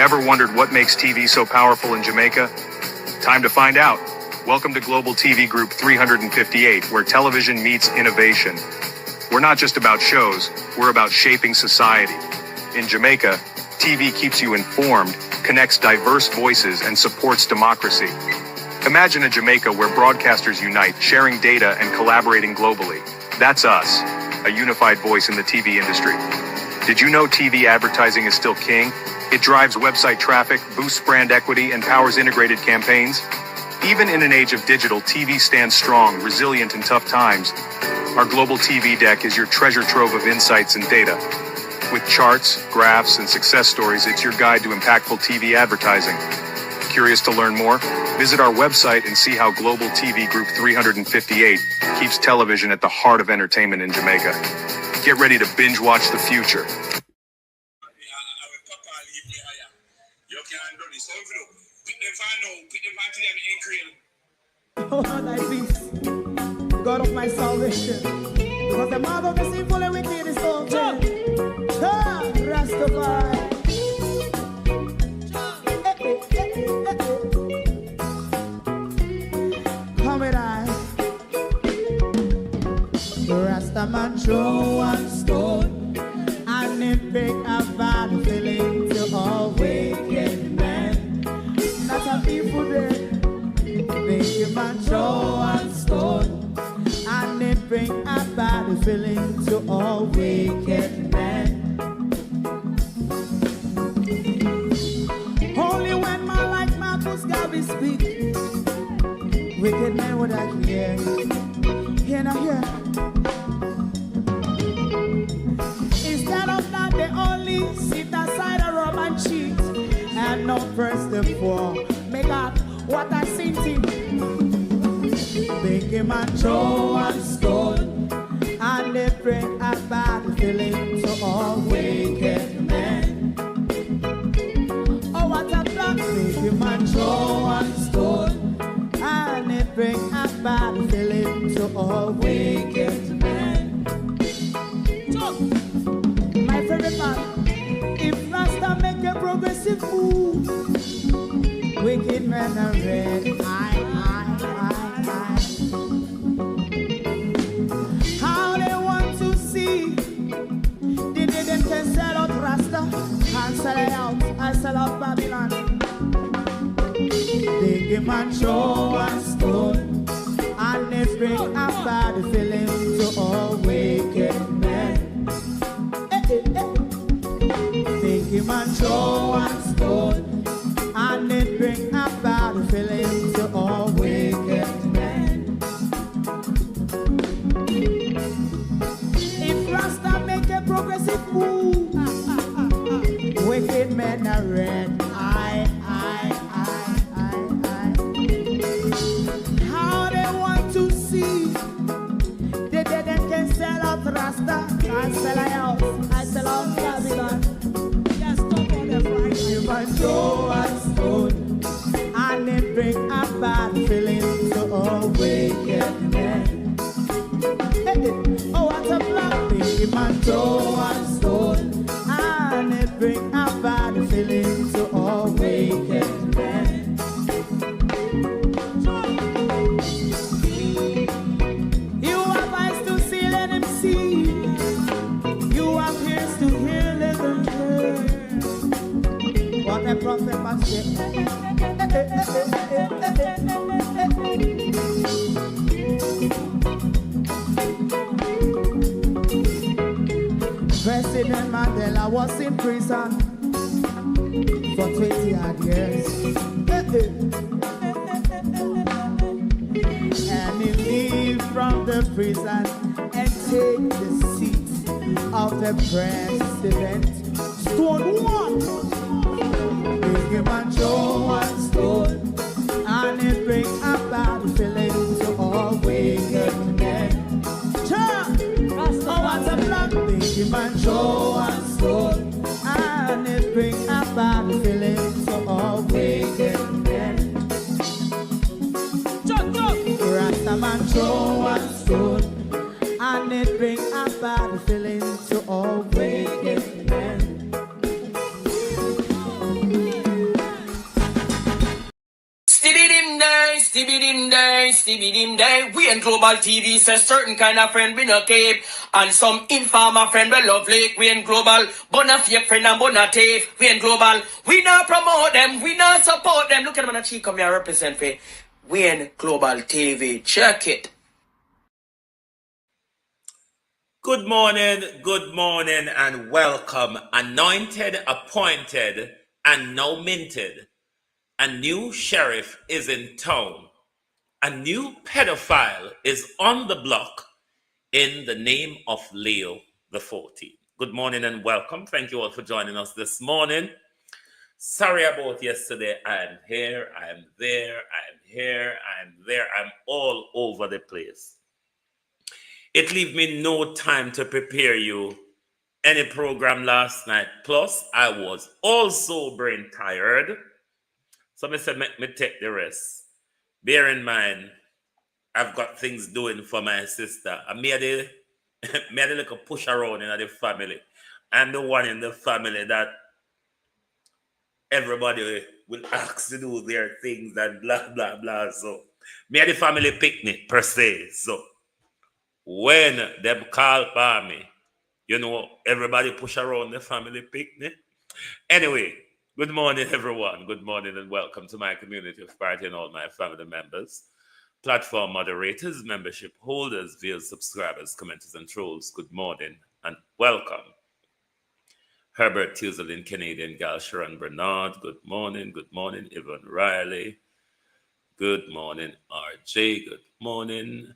Ever wondered what makes TV so powerful in Jamaica? Time to find out. Welcome to Global TV Group 358, where television meets innovation. We're not just about shows, we're about shaping society. In Jamaica, TV keeps you informed, connects diverse voices, and supports democracy. Imagine a Jamaica where broadcasters unite, sharing data and collaborating globally. That's us, a unified voice in the TV industry. Did you know TV advertising is still king? It drives website traffic, boosts brand equity, and powers integrated campaigns. Even in an age of digital, TV stands strong, resilient in tough times. Our Global TV Deck is your treasure trove of insights and data. With charts, graphs, and success stories, it's your guide to impactful TV advertising. Curious to learn more? Visit our website and see how Global TV Group 358 keeps television at the heart of entertainment in Jamaica. Get ready to binge watch the future. Oh, thy peace, God of my salvation, because the mouth of the sinful and wicked is open. Rastafari. Come with I. Rastaman throw one stone, and it bring a bad feeling to all wicked men. That's a people there. Make a man throw one stone, and it bring a bad feeling to all wicked men. Only when man like Marcus Garvey speak, wicked men would I hear. Hear now hear. Instead of that, they only sit aside and rub and cheat, and not press the floor. Make up what I seen to. Make a man throw one stone, and they bring a bad feeling to all wicked men. Oh, what a plan! Make a man throw one stone, and they bring a bad feeling to all wicked men. My favorite part, if Rasta make a progressive move, wicked men are red. How they want to see the day them can sell out Rasta and sell it out. I sell out Babylon. Big man throw one stone, and they bring a bad feeling to all wicked men. Big man throw one stone, and it bring a bad feeling to all wicked men. If Rasta make a progressive move, wicked men are red. How they want to see the dead can sell out Rasta and sell out. I sell out Babylon. Yes, stop on the Friday. You might throw a stone, and it bring a bad feeling to all wicked men. Oh, what a plan! Big man throw a stone, and it bring a bad feeling to all wicked men. You have eyes to see, let him see. You have ears to hear, let them hear. What a prophet must say. President Mandela was in prison for 20 odd years. And he leave from the prison and take the seat of the president. Stone one. Big man throw one stone, and it bring a bad feeling to all wicked men. Oh, what a plan! Big man throw one stone, and it bring a bad feeling to all wicked men. Rastaman throw one stone, and it bring a bad feeling to all wicked men. Stevie dim day. We in Global TV says certain kind of friend we no keep. And some informer friend we lovely. We in Global. Bona fake friend and bona thief. We in Global. We not promote them. We not support them. Look at them on the cheek come here represent for. We in Global TV. Check it. Good morning, and welcome. Anointed, appointed, and now minted. A new sheriff is in town. A new pedophile is on the block in the name of Leo the 14th. Good morning and welcome. Thank you all for joining us this morning. Sorry about yesterday. I am here, I am there, I am here, I am there. I'm all over the place. It leave me no time to prepare you any program last night. Plus, I was also brain tired. So I said, make me take the rest. Bear in mind, I've got things doing for my sister. I made a little push around in the family. I'm the one in the family that everybody will ask to do their things and blah, blah, blah. So, me had the family picnic per se. So, when them call for me, you know, everybody push around the family picnic. Anyway, good morning, everyone. Good morning and welcome to my community of party and all my family members, platform moderators, membership holders, viewers, subscribers, commenters, and trolls. Good morning and welcome. Herbert Tuzelin, Canadian gal, Sharon Bernard. Good morning. Good morning, Yvonne Riley. Good morning, RJ. Good morning.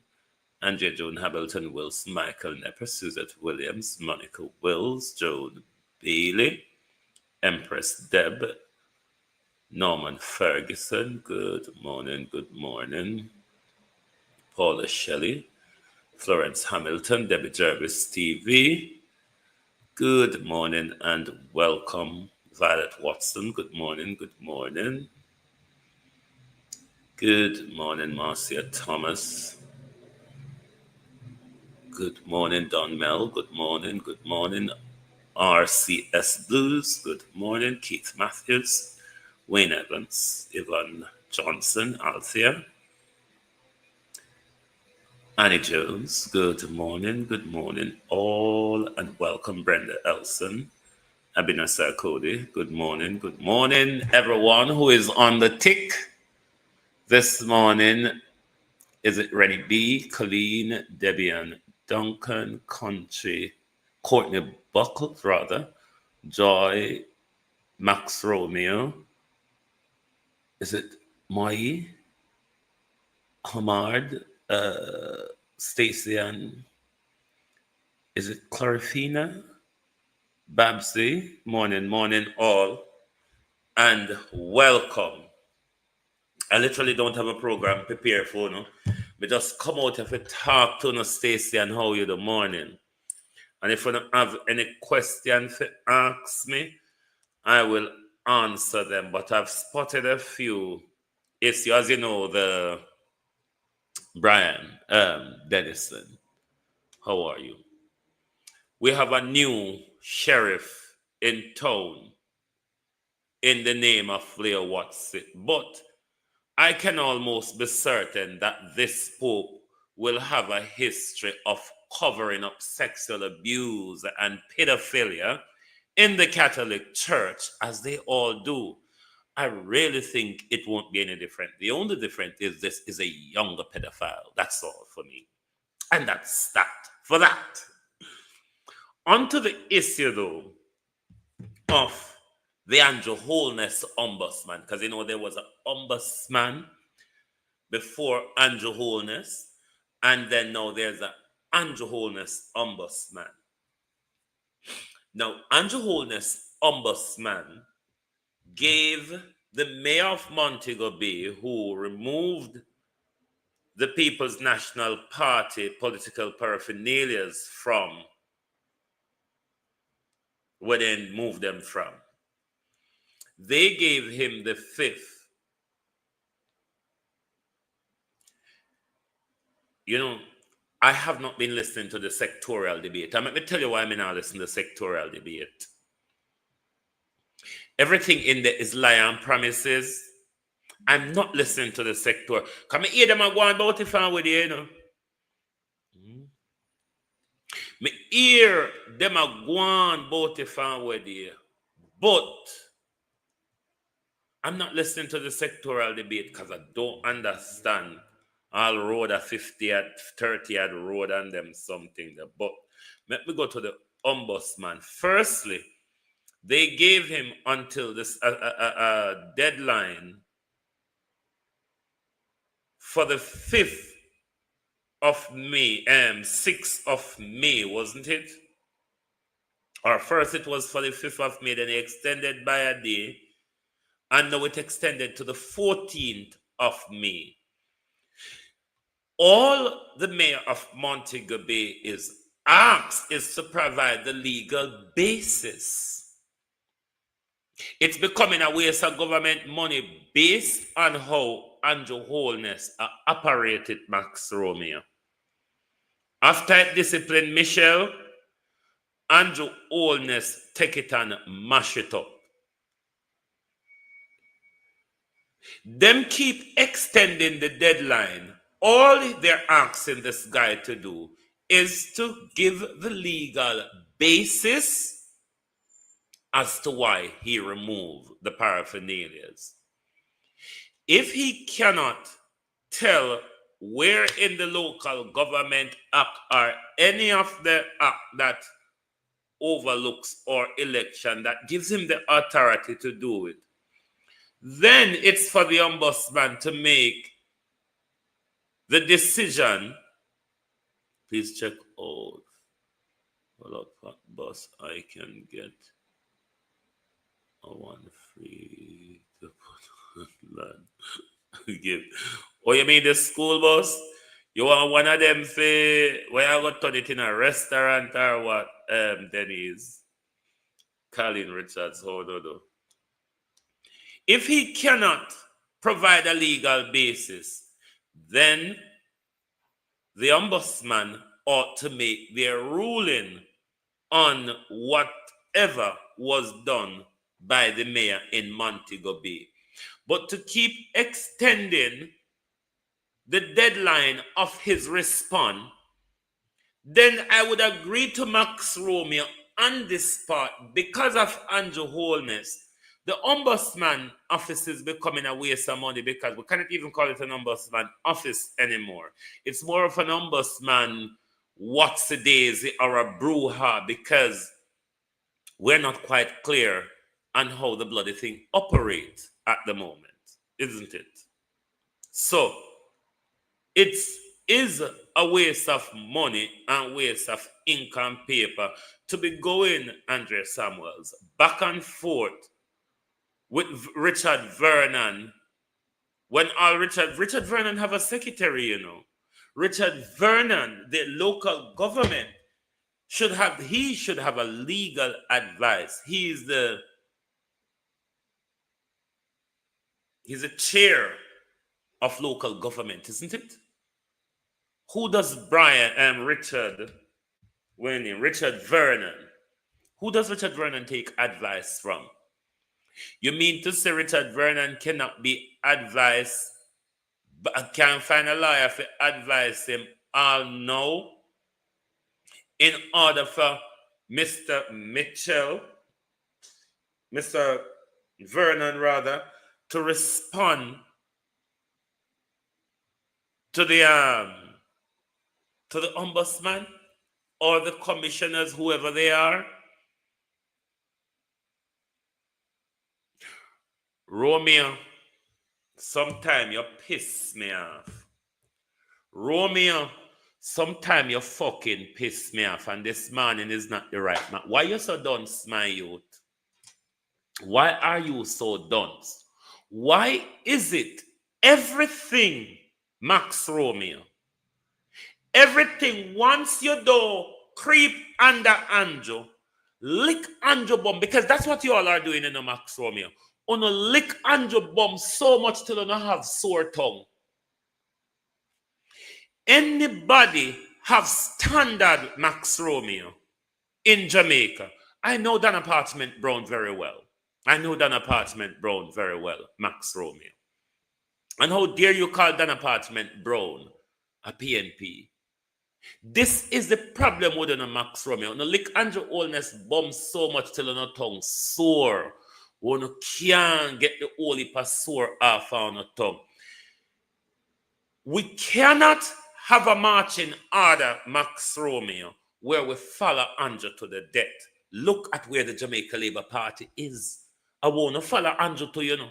Andrea Joan Hamilton, Wilson, Michael Nepper, Suzette Williams, Monica Wills, Joan Bailey, Empress Deb, Norman Ferguson, good morning, Paula Shelley, Florence Hamilton, Debbie Jervis TV, good morning and welcome, Violet Watson, good morning, Marcia Thomas, good morning, Don Mel. Good morning. RCS Blues. Good morning, Keith Matthews, Wayne Evans, Yvonne Johnson, Althea, Annie Jones. Good morning, all, and welcome, Brenda Elson, Abinasar Cody. Good morning, everyone who is on the tick this morning. Is it Rennie B, Colleen, Debian, Duncan, Country, Courtney Buckles, rather, Joy, Max Romeo, is it Mai, Hamard, Stacey Ann, is it Clarifina, Babsy, morning all, and welcome. I literally don't have a program prepared for you. We just come out if we talk to Stacey and how you the morning. And if you don't have any questions to ask me, I will answer them. But I've spotted a few issues. As you know, the Brian Dennison. How are you? We have a new sheriff in town in the name of Leo Watson. But I can almost be certain that this Pope will have a history of covering up sexual abuse and pedophilia in the Catholic Church, as they all do. I really think it won't be any different. The only difference is this is a younger pedophile. That's all for me. And that's that for that. On to the issue, though, of the Andrew Holness ombudsman, because you know there was an ombudsman before Andrew Holness, and then now there's an Andrew Holness ombudsman. Now, Andrew Holness ombudsman gave the mayor of Montego Bay, who removed the People's National Party political paraphernalia from where they moved them from. They gave him the 5th. You know, I have not been listening to the sectorial debate. Let me tell you why I'm not listening to the sectorial debate. Everything in there is lie and promises. I'm not listening to the sector. Come hear them go on about it fan with you, you know. Me hear them go on about it fan with you. But I'm not listening to the sectoral debate because I don't understand all road at 50 at 30 at road and them something there. But let me go to the ombudsman. Firstly, they gave him until this deadline for the 5th of May, 6th of May, wasn't it? Or first it was for the 5th of May, then he extended by a day, and now it extended to the 14th of May. All the mayor of Montego Bay is asked is to provide the legal basis. It's becoming a waste of government money based on how Andrew Holness operated Max Romeo. After it disciplined Michelle, Andrew Holness take it and mash it up. Them keep extending the deadline. All they're asking this guy to do is to give the legal basis as to why he removed the paraphernalias. If he cannot tell where in the local government act or any of the act that overlooks or election that gives him the authority to do it, then it's for the ombudsman to make the decision. Please check out what bus I can get a one free to put on land. Give. Oh, you mean the school bus? You want one of them for where I got turn it in a restaurant or what? Denny's. Colin Richards, hold on. If he cannot provide a legal basis, then the ombudsman ought to make their ruling on whatever was done by the mayor in Montego Bay. But to keep extending the deadline of his response, then I would agree to Max Romeo on this part because of Andrew Holness. The ombudsman office is becoming a waste of money because we cannot even call it an ombudsman office anymore. It's more of an ombudsman what's the daisy or a brouhaha because we're not quite clear on how the bloody thing operates at the moment, isn't it? So it is a waste of money and waste of ink and paper to be going, Andrea Samuels, back and forth with Richard Vernon, when all Richard Vernon have a secretary, you know. Richard Vernon, the local government, should have a legal advice. He's the chair of local government, isn't it? Who does Richard Vernon? Who does Richard Vernon take advice from? You mean to say Richard Vernon cannot be advised, but can find a lawyer to advise him all now in order for Mr. Vernon rather, to respond to the ombudsman or the commissioners, whoever they are? Romeo, sometime you piss me off. Romeo, sometime you fucking piss me off, and this morning is not the right man. Why you so dunce, my youth? Why are you so dunce? Why is it everything, Max Romeo, everything once you do creep under Andrew, lick Andrew bum, because that's what you all are doing in a Max Romeo. On a lick Andrew bum so much till you don't have sore tongue. Anybody have standard Max Romeo in Jamaica? I know Dan Apartment Brown very well. Max Romeo. And how dare you call Donna Parchment Brown a PNP? This is the problem with the Max Romeo. No lick Andrew Holness bomb so much till no tongue sore. One can't get the whole heap of sore off on the tongue. We cannot have a marching order, Max Romeo, where we follow Andrew to the death. Look at where the Jamaica Labour Party is. I want to follow Andrew to, you know.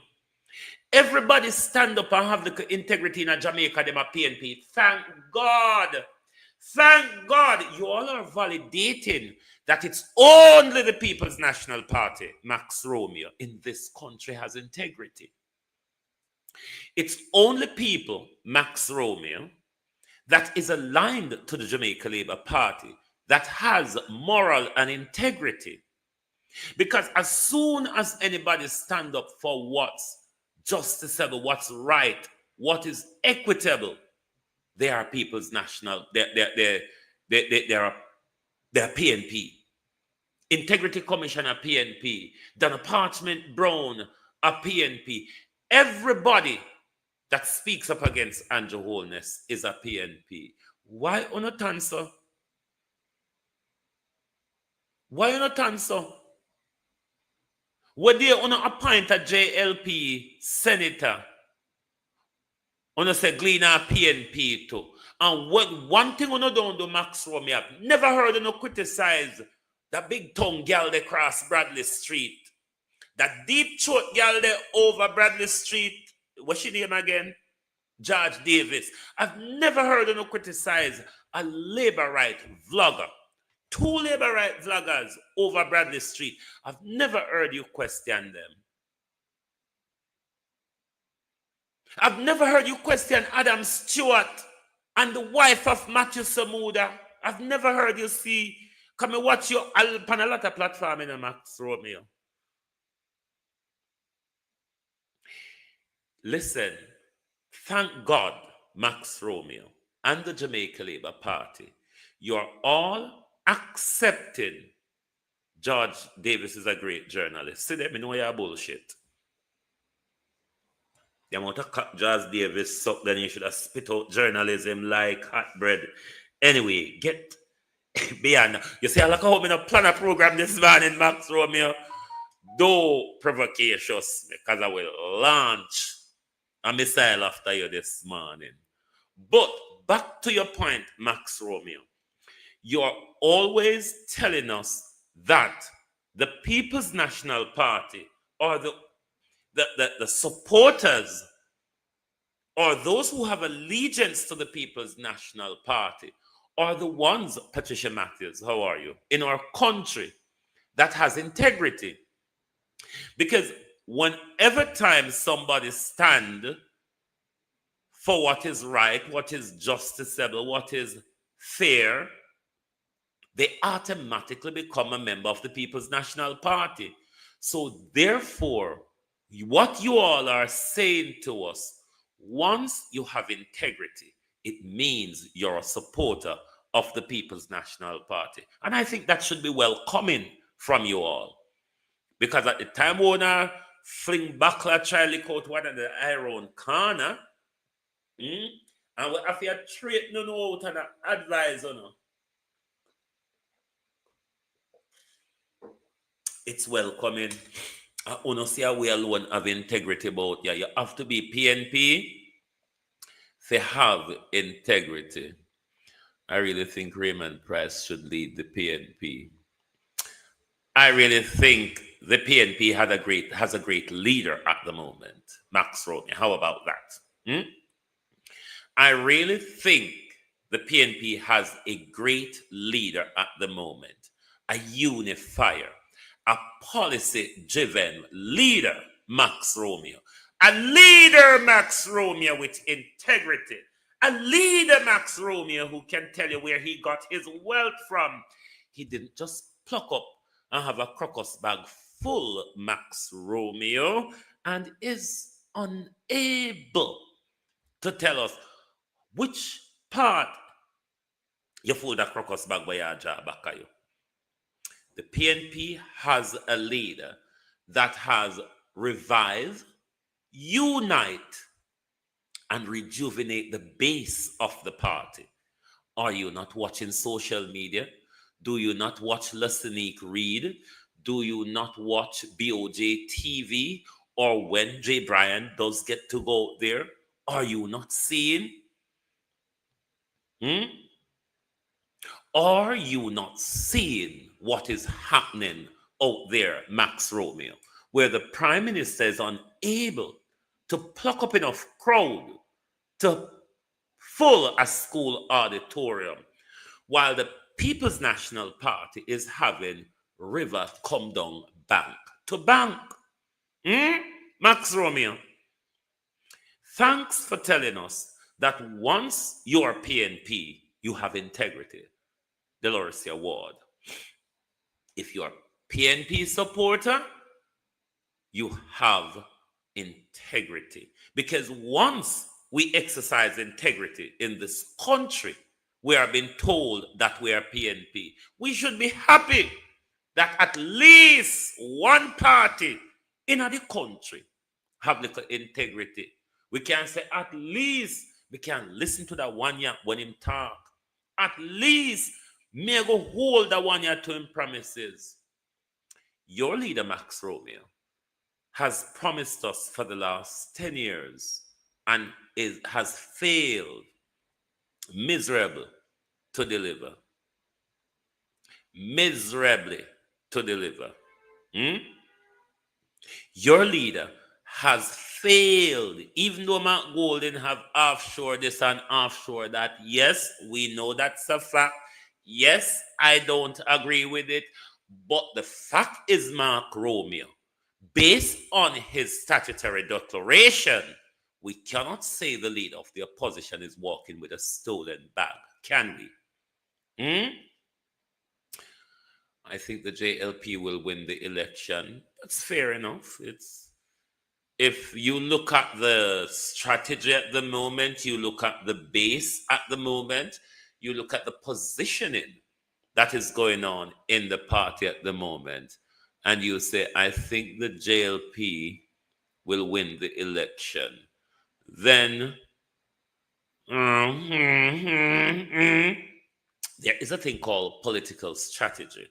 Everybody stand up and have the integrity in Jamaica, them a PNP. Thank God. Thank God you all are validating that it's only the People's National Party, Max Romeo, in this country has integrity. It's only people, Max Romeo, that is aligned to the Jamaica Labour Party that has moral and integrity. Because as soon as anybody stand up for what's justiciable, what's right, what is equitable, they are People's National, they're PNP. Integrity Commissioner PNP. Donna Parchment Brown a PNP. Everybody that speaks up against Andrew Holness is a PNP. Why on a answer? Why on a answer? When they on appoint a JLP senator, on say Gleaner PNP too. And what one thing on don't do Max Romeo, I've never heard no criticize that big tongue girl they cross Bradley Street. That deep throat girl there over Bradley Street. What's she name again? George Davis. I've never heard no criticize a labor right vlogger. 2 labor right vloggers over Bradley Street. I've never heard you question them. I've never heard you question Adam Stewart and the wife of Matthew Samuda. I've never heard you see. Come and watch you on a lot of platform in Max Romeo. Listen, thank God, Max Romeo and the Jamaica Labour Party, you're all accepting George Davis is a great journalist. See, let me know your bullshit. The amount of George Davis suck, then you should have spit out journalism like hot bread. Anyway, get beyond. You see, I like how I'm going to plan a program this morning, Max Romeo. Though provocacious, because I will launch a missile after you this morning. But back to your point, Max Romeo. You're always telling us that the People's National Party or the supporters or those who have allegiance to the People's National Party are the ones, Patricia Matthews, how are you, in our country that has integrity. Because whenever time somebody stand for what is right, what is justiciable, what is fair, they automatically become a member of the People's National Party. So therefore, what you all are saying to us, once you have integrity, it means you're a supporter of the People's National Party. And I think that should be welcoming from you all. Because at the time when I fling buckler, try to lick out one of the iron corner, and we have to treat no out and advise on. It's welcoming. I want to see how we alone have integrity about you. You have to be PNP to have integrity. I really think Raymond Price should lead the PNP. I really think the PNP has a great leader at the moment, Max Romeo. How about that? I really think the PNP has a great leader at the moment, a unifier, a policy-driven leader, Max Romeo. A leader, Max Romeo, with integrity. A leader, Max Romeo, who can tell you where he got his wealth from. He didn't just pluck up and have a crocus bag full, Max Romeo, and is unable to tell us which part you fold that crocus bag by your jaw back at you. The PNP has a leader that has revived, unite, and rejuvenate the base of the party. Are you not watching social media? Do you not watch Lesonique Reed? Do you not watch BOJ TV? Or when Jay Bryan does get to go there, are you not seeing? Are you not seeing what is happening out there, Max Romeo, where the Prime Minister is unable to pluck up enough crowd to fill a school auditorium, while the People's National Party is having river come down bank to bank? Max Romeo, thanks for telling us that once you are PNP, you have integrity. Delorcia Ward, if you're a PNP supporter, you have integrity. Because once we exercise integrity in this country, we are being told that we are PNP. We should be happy that at least one party in the country have little integrity. We can say at least we can listen to that one year when him talk. At least may go hold that one year to him promises. Your leader, Max Romeo, has promised us for the last 10 years and has failed miserably to deliver. Miserably to deliver. Your leader has failed, even though Mark Golden have offshore this and offshore that. Yes, we know that's a fact. Yes, I don't agree with it. But the fact is, Mark Romeo, based on his statutory declaration, we cannot say the leader of the opposition is walking with a stolen bag, can we? I think the JLP will win the election. That's fair enough. If you look at the strategy at the moment, you look at the base at the moment, you look at the positioning that is going on in the party at the moment, and you say, I think the JLP will win the election, then there is a thing called political strategy.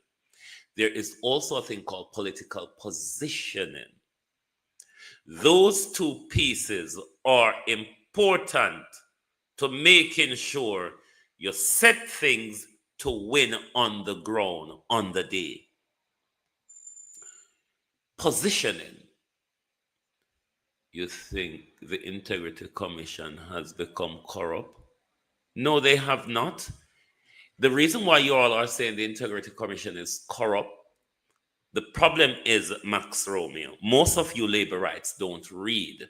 There is also a thing called political positioning. Those two pieces are important to making sure you set things to win on the ground on the day. Positioning. You think the Integrity Commission has become corrupt? No, they have not. The reason why you all are saying the Integrity Commission is corrupt, the problem is, Max Romeo, most of you labor rights don't read.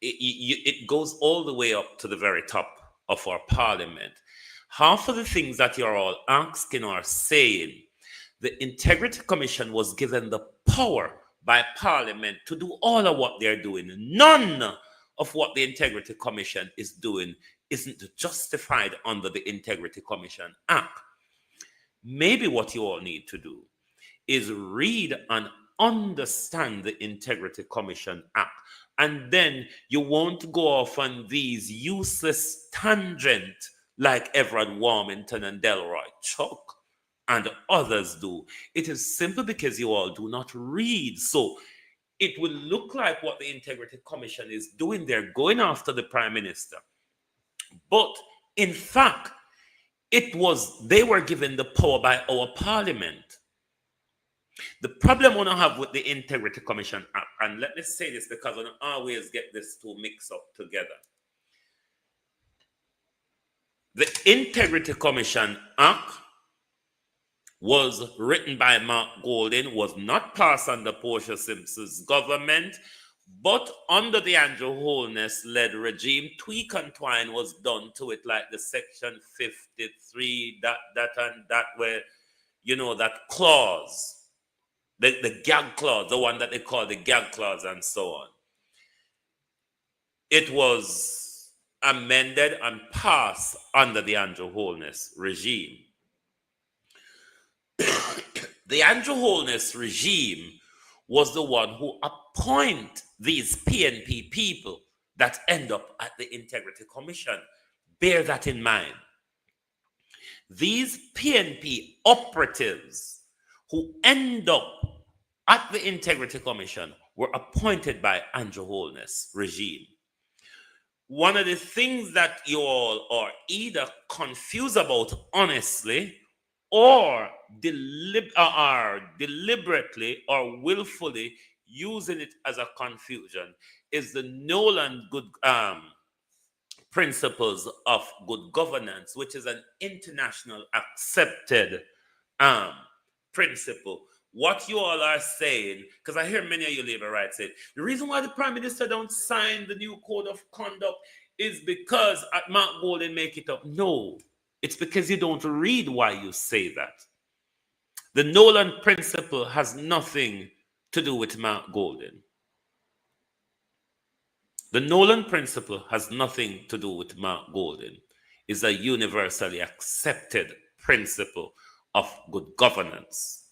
It goes all the way up to the very top of our parliament. Half of the things that you're all asking or saying, the Integrity Commission was given the power by Parliament to do all of what they're doing. None of what the Integrity Commission is doing isn't justified under the Integrity Commission Act. Maybe what you all need to do is read and understand the Integrity Commission Act, and then you won't go off on these useless tangents like Everett Warmington and Delroy Chuck and others do. It is simply because you all do not read. So it will look like what the Integrity Commission is doing. They're going after the Prime Minister. But in fact, they were given the power by our Parliament. The problem we don't have with the Integrity Commission Act, and let me say this because I don't always get this two mixed up together. The Integrity Commission Act was written by Mark Golden, was not passed under Portia Simpson's government, but under the Andrew Holness-led regime, tweak and twine was done to it, like the Section 53, that and that, where, that clause, the gag clause, the one that they call the gag clause and so on. It was amended and passed under the Andrew Holness regime. The Andrew Holness regime was the one who appointed these PNP people that end up at the Integrity Commission. Bear that in mind. These PNP operatives who end up at the Integrity Commission were appointed by Andrew Holness regime. One of the things that you all are either confused about honestly or are deliberately or willfully using it as a confusion is the Nolan good principles of good governance, which is an international accepted principle. What you all are saying, because I hear many of you labor rights say, the reason why the Prime Minister don't sign the new code of conduct is because Mark Golding make it up. No, it's because you don't read why you say that. The Nolan principle has nothing to do with Mark Golding. The Nolan principle has nothing to do with Mark Golding. It's a universally accepted principle of good governance.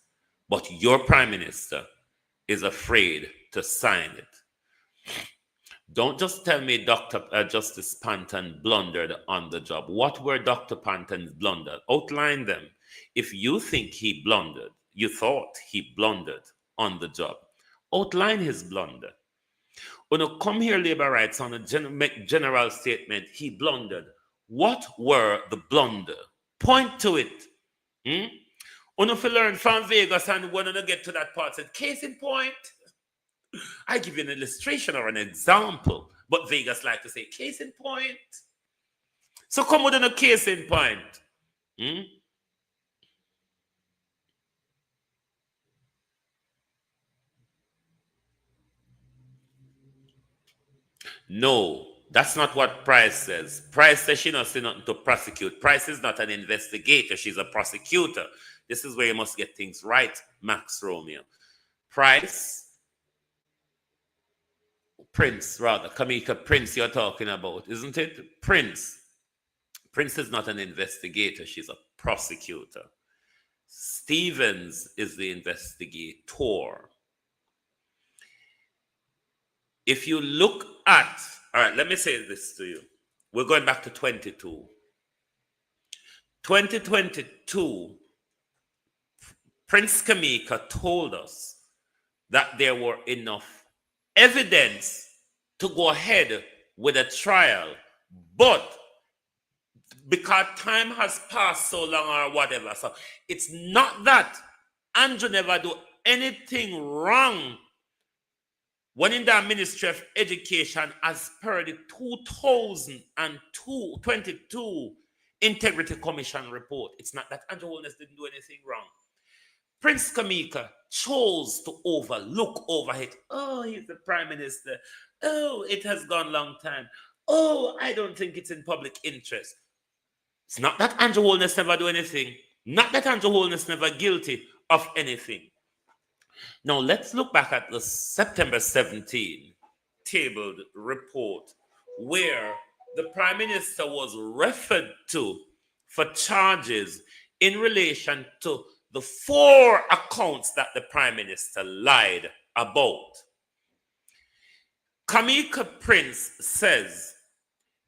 But your Prime Minister is afraid to sign it. Don't just tell me Dr. Justice Panton blundered on the job. What were Dr. Panton's blunders? Outline them. If you think he blundered, you thought he blundered on the job, outline his blunder. When you come here, labor rights, on a general statement, he blundered. What were the blunder? Point to it. If you learn from Vegas and when you get to that part, said, case in point, I give you an illustration or an example, but Vegas like to say, case in point. So come with a case in point. No, that's not what Price says. Price says she not say nothing to prosecute. Price is not an investigator. She's a prosecutor. This is where you must get things right, Max Romeo. Prince, rather. Kamika Prince you're talking about, isn't it? Prince is not an investigator. She's a prosecutor. Stevens is the investigator. If you look at, all right, let me say this to you. We're going back to 2022, Prince Kamika told us that there were enough evidence to go ahead with a trial, but because time has passed so long or whatever, so it's not that Andrew never do anything wrong when in the Ministry of Education as per the 2022 Integrity Commission report. It's not that Andrew Holness didn't do anything wrong. Prince Kamika chose to overlook over it. Oh, he's the Prime Minister. Oh, it has gone long time. Oh, I don't think it's in public interest. It's not that Andrew Holness never do anything. Not that Andrew Holness never guilty of anything. Now, let's look back at the September 17 tabled report where the Prime Minister was referred to for charges in relation to the 4 accounts that the Prime Minister lied about. Kamika Prince says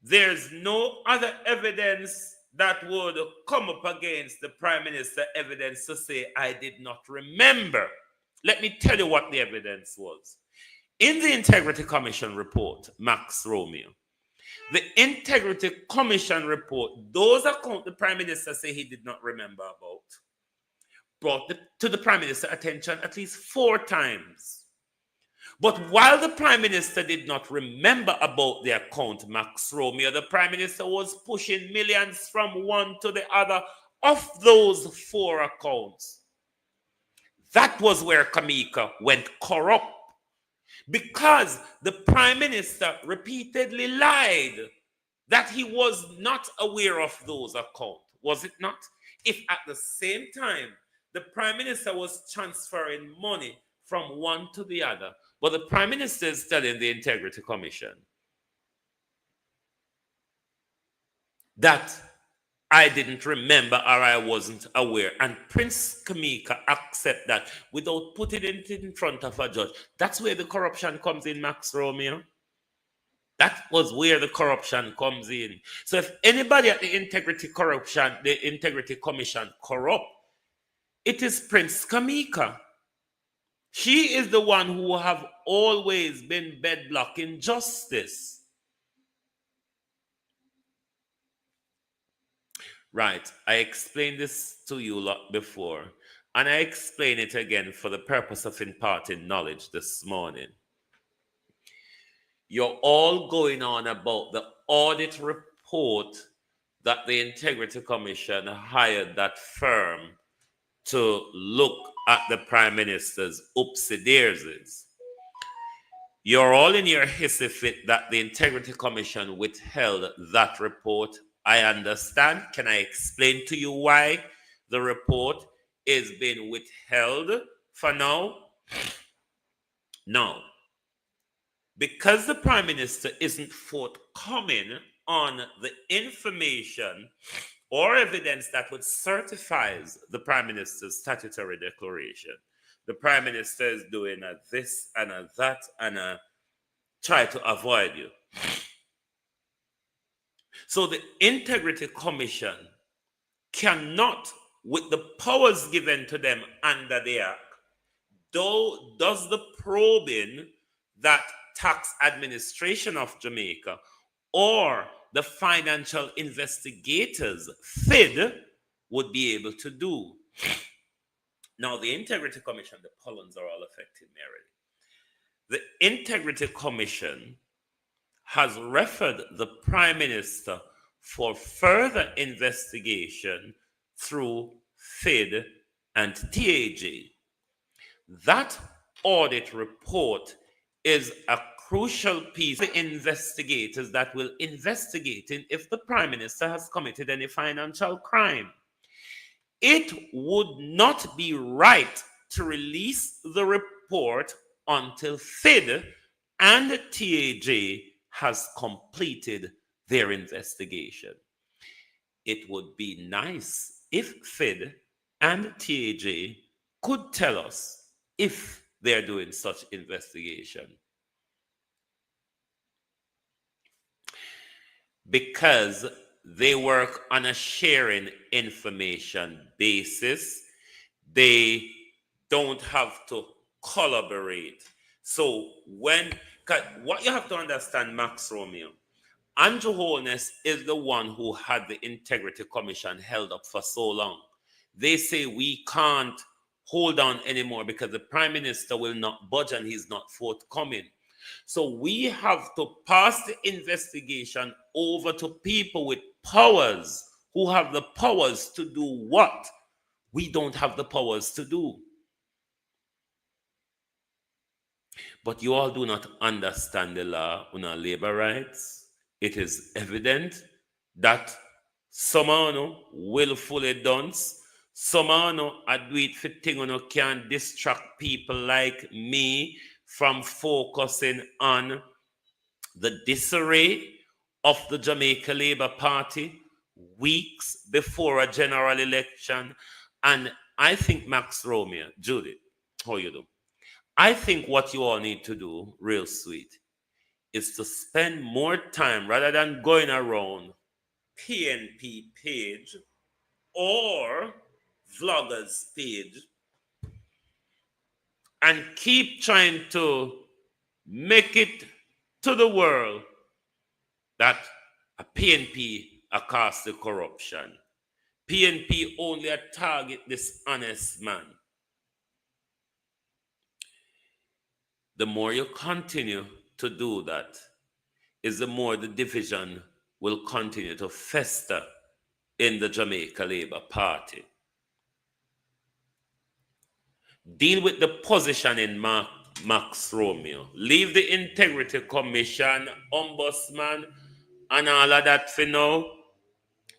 there's no other evidence that would come up against the Prime Minister evidence to say, I did not remember. Let me tell you what the evidence was. In the Integrity Commission report, Max Romeo, the Integrity Commission report, those accounts the Prime Minister say he did not remember about, brought to the Prime Minister attention at least 4 times. But while the Prime Minister did not remember about the account, Max Romeo, the Prime Minister was pushing millions from one to the other of those 4 accounts. That was where Kamika went corrupt, because the Prime Minister repeatedly lied that he was not aware of those accounts. Was it not? If at the same time the Prime Minister was transferring money from one to the other, but the Prime Minister is telling the Integrity Commission that I didn't remember or I wasn't aware. And Prince Kamika accept that without putting it in front of a judge. That's where the corruption comes in, Max Romeo. That was where the corruption comes in. So if anybody at the Integrity Commission corrupt, it is Prince Kamika. She is the one who have always been bedlock in justice. Right, I explained this to you lot before, and I explain it again for the purpose of imparting knowledge this morning. You're all going on about the audit report that the Integrity Commission hired that firm to look at the Prime Minister's oopsie daisies. You're all in your hissy fit that the Integrity Commission withheld that report. I understand. Can I explain to you why the report is being withheld for now? No. Because the Prime Minister isn't forthcoming on the information or evidence that would certify the Prime Minister's statutory declaration. The Prime Minister is doing a this and a that and a try to avoid you. So the Integrity Commission cannot, with the powers given to them under the Act, does the probing that Tax Administration of Jamaica or the financial investigators, FID, would be able to do. Now, the Integrity Commission, the pollens are all affecting me already. The Integrity Commission has referred the Prime Minister for further investigation through FID and TAG. That audit report is a crucial piece of investigators that will investigate if the Prime Minister has committed any financial crime. It would not be right to release the report until FID and TAG has completed their investigation. It would be nice if FID and TAG could tell us if they're doing such investigation. Because they work on a sharing information basis, they don't have to collaborate. So what you have to understand, Max Romeo, Andrew Holness is the one who had the Integrity Commission held up for so long. They say we can't hold on anymore because the Prime Minister will not budge and he's not forthcoming. So we have to pass the investigation over to people with powers who have the powers to do what we don't have the powers to do. But you all do not understand the law on our labor rights. It is evident that someone willfully does. Someone do it for things can distract people like me from focusing on the disarray of the Jamaica Labour Party weeks before a general election. And I think, Max Romeo, Judith, how you do? I think what you all need to do, real sweet, is to spend more time rather than going around PNP page or vloggers page and keep trying to make it to the world that a PNP are cast the corruption. PNP only a target this honest man. The more you continue to do that, is the more the division will continue to fester in the Jamaica Labour Party. Deal with the position in Max Romeo. Leave the Integrity Commission, Ombudsman, and all of that for now.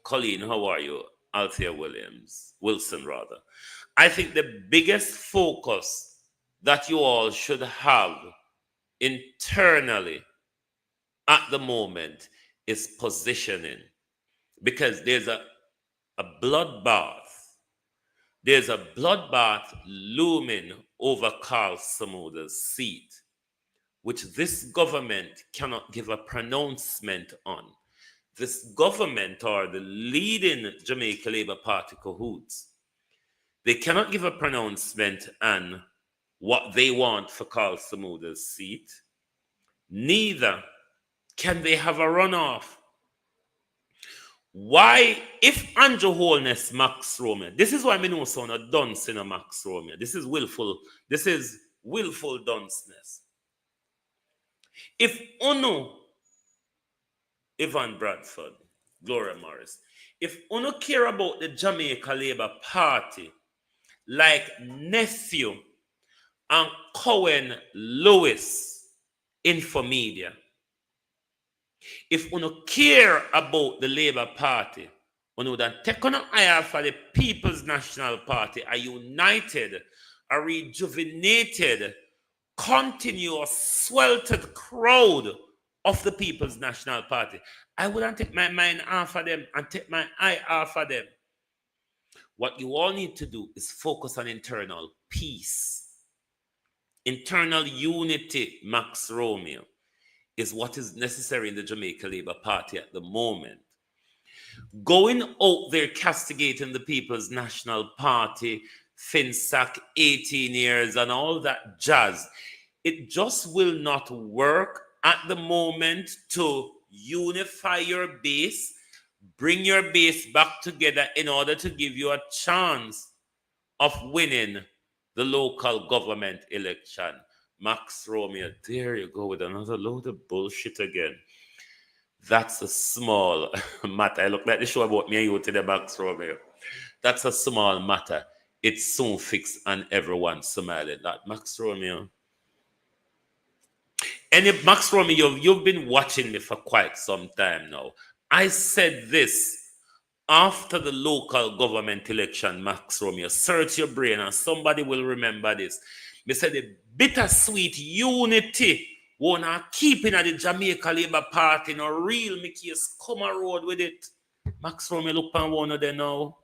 Colleen, how are you? Althea Wilson. I think the biggest focus that you all should have internally at the moment is positioning, because there's a bloodbath. There's a bloodbath looming over Carl Samuda's seat. which this government cannot give a pronouncement on. This government or the leading Jamaica Labour Party cahoots, they cannot give a pronouncement on what they want for Carl Samuda's seat. Neither can they have a runoff. Why, if Andrew Holness, Max Romeo, this is why I know son a dunce in a Max Romeo. This is willful dunceness. If Uno, Ivan Bradford, Gloria Morris, if Uno care about the Jamaica Labour Party like Nephew and Cohen Lewis Infomedia, if Uno care about the Labour Party, Uno then take on an eye for the People's National Party, a united, a rejuvenated, continuous, sweltered crowd of the People's National Party. I wouldn't take my mind off of them and take my eye off of them. What you all need to do is focus on internal peace. Internal unity, Max Romeo, is what is necessary in the Jamaica Labour Party at the moment. Going out there castigating the People's National Party, FinSAC, 18 years, and all that jazz, it just will not work at the moment to unify your base, bring your base back together in order to give you a chance of winning the local government election. Max Romeo, there you go with another load of bullshit again. That's a small matter. I look like the show about me and you today, Max Romeo. That's a small matter. It's soon fixed and everyone's smiling. That Max Romeo. And Max Romeo, you've been watching me for quite some time now. I said this after the local government election, Max Romeo. Search your brain and somebody will remember this. Me said the bittersweet unity won't keep in the Jamaica Labour Party, no real Mickey come a road with it. Max Romeo, look on one of them now.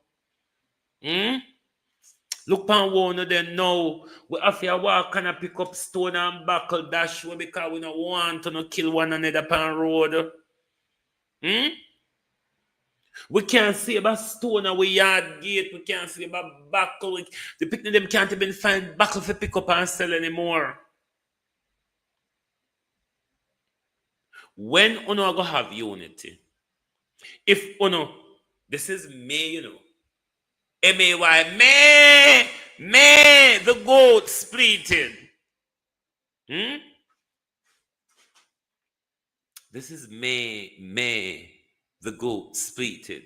Look on one of them now. We have to walk and pick up stone and buckle dash because we don't want to kill one another on road. We can't see about stone our yard gate. We can't see about buckle. The picnic them can't even find buckle for pick up and sell anymore. When uno go have unity, if uno, this is May, you know, M-A-Y, May, the goat splitted. This is May, the goat splitted.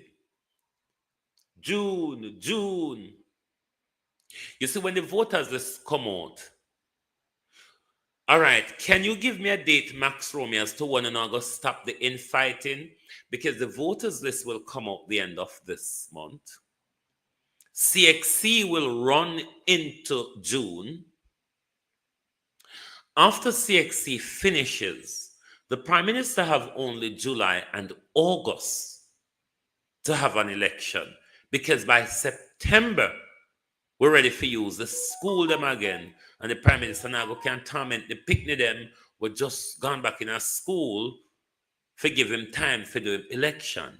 June. You see, when the voters list come out, all right, can you give me a date, Max Romeo, as to when I'm going to stop the infighting? Because the voters list will come out the end of this month. CXC will run into June. After CXC finishes, the Prime Minister have only July and August to have an election. Because by September, we're ready for use the school them again. And the Prime Minister now can't torment the picnic them. We're just gone back in a school for give him time for the election.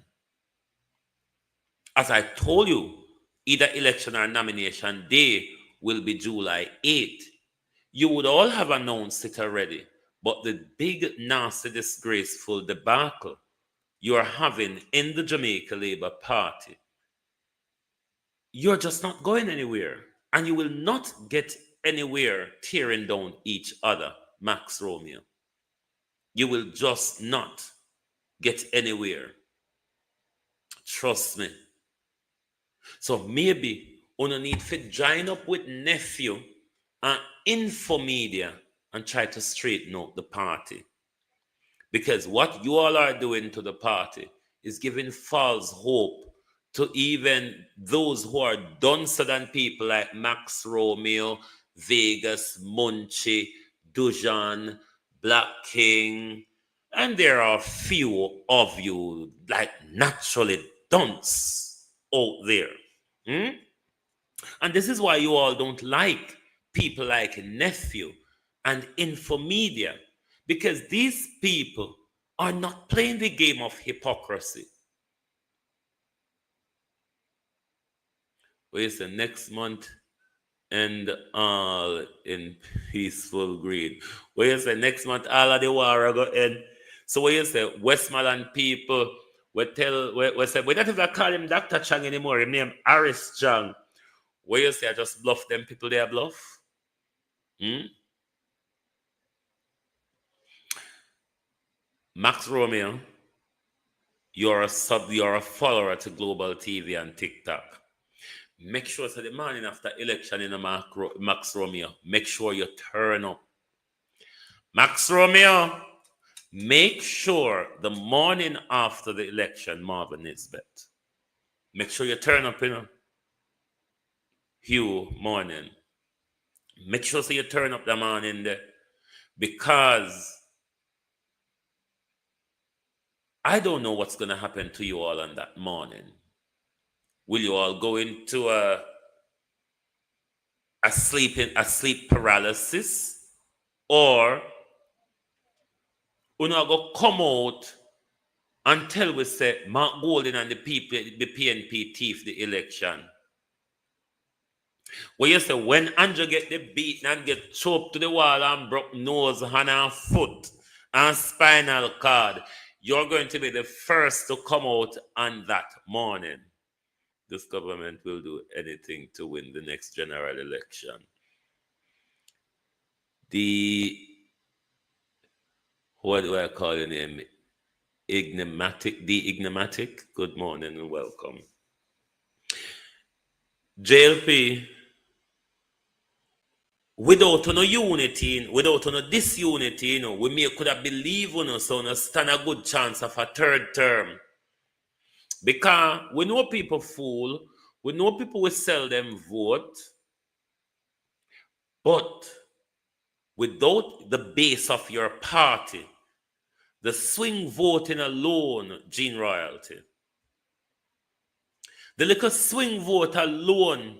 As I told you, either election or nomination day will be July 8th. You would all have announced it already, but the big, nasty, disgraceful debacle you're having in the Jamaica Labour Party, you're just not going anywhere. And you will not get anywhere tearing down each other, Max Romeo. You will just not get anywhere. Trust me. So maybe you need to join up with Nephew and Infomedia and try to straighten out the party. Because what you all are doing to the party is giving false hope to even those who are duncer than people like Max Romeo, Vegas, Munchie, Dujan, Black King, and there are few of you like naturally dunce out there. And this is why you all don't like people like Nephew and Infomedia, Because these people are not playing the game of hypocrisy. Wait a next month, and all in peaceful greed. Wait a next month, all of the war are going to end. So what you say, Westmoreland people, we say, we don't even call him Dr. Chang anymore, his name Harris Chang. What you say, I just bluff them people they are bluff? Max Romeo, you're a follower to Global TV and TikTok. Make sure so the morning after election in Max Romeo, make sure you turn up. Max Romeo, make sure the morning after the election, Marvin Nisbet, make sure you turn up, Hugh morning. Make sure so you turn up the morning there, because I don't know what's going to happen to you all on that morning. Will you all go into a sleep paralysis, or we not go come out until we say Mark Golden and the PNP thief the election? Well, you say when Andrew get the beaten and get choked to the wall and broke nose, hand and foot and spinal cord, you're going to be the first to come out on that morning. This government will do anything to win the next general election. What do I call your name? Enigmatic. Good morning and welcome. JLP, without no unity, without no disunity, we could have believed so no stand a good chance of a third term. Because we know people fool, we know people will sell them vote, but without the base of your party, the swing voting alone, Gene Royalty, the little swing vote alone,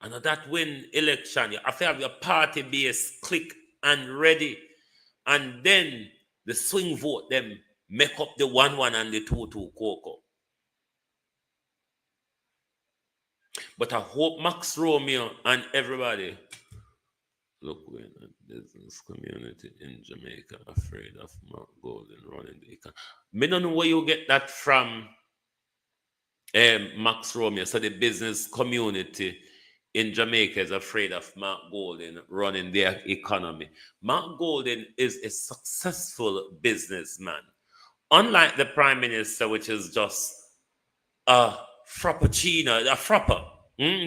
and that win election, you have to have your party base click and ready, and then the swing vote them make up the 1-1 and the 2-2 cocoa. But I hope Max Romeo and everybody, look, we're in a business community in Jamaica afraid of Mark Golden running the economy. I don't know where you get that from, Max Romeo. So the business community in Jamaica is afraid of Mark Golden running their economy. Mark Golden is a successful businessman. Unlike the Prime Minister, which is just a frappuccino, a frapper.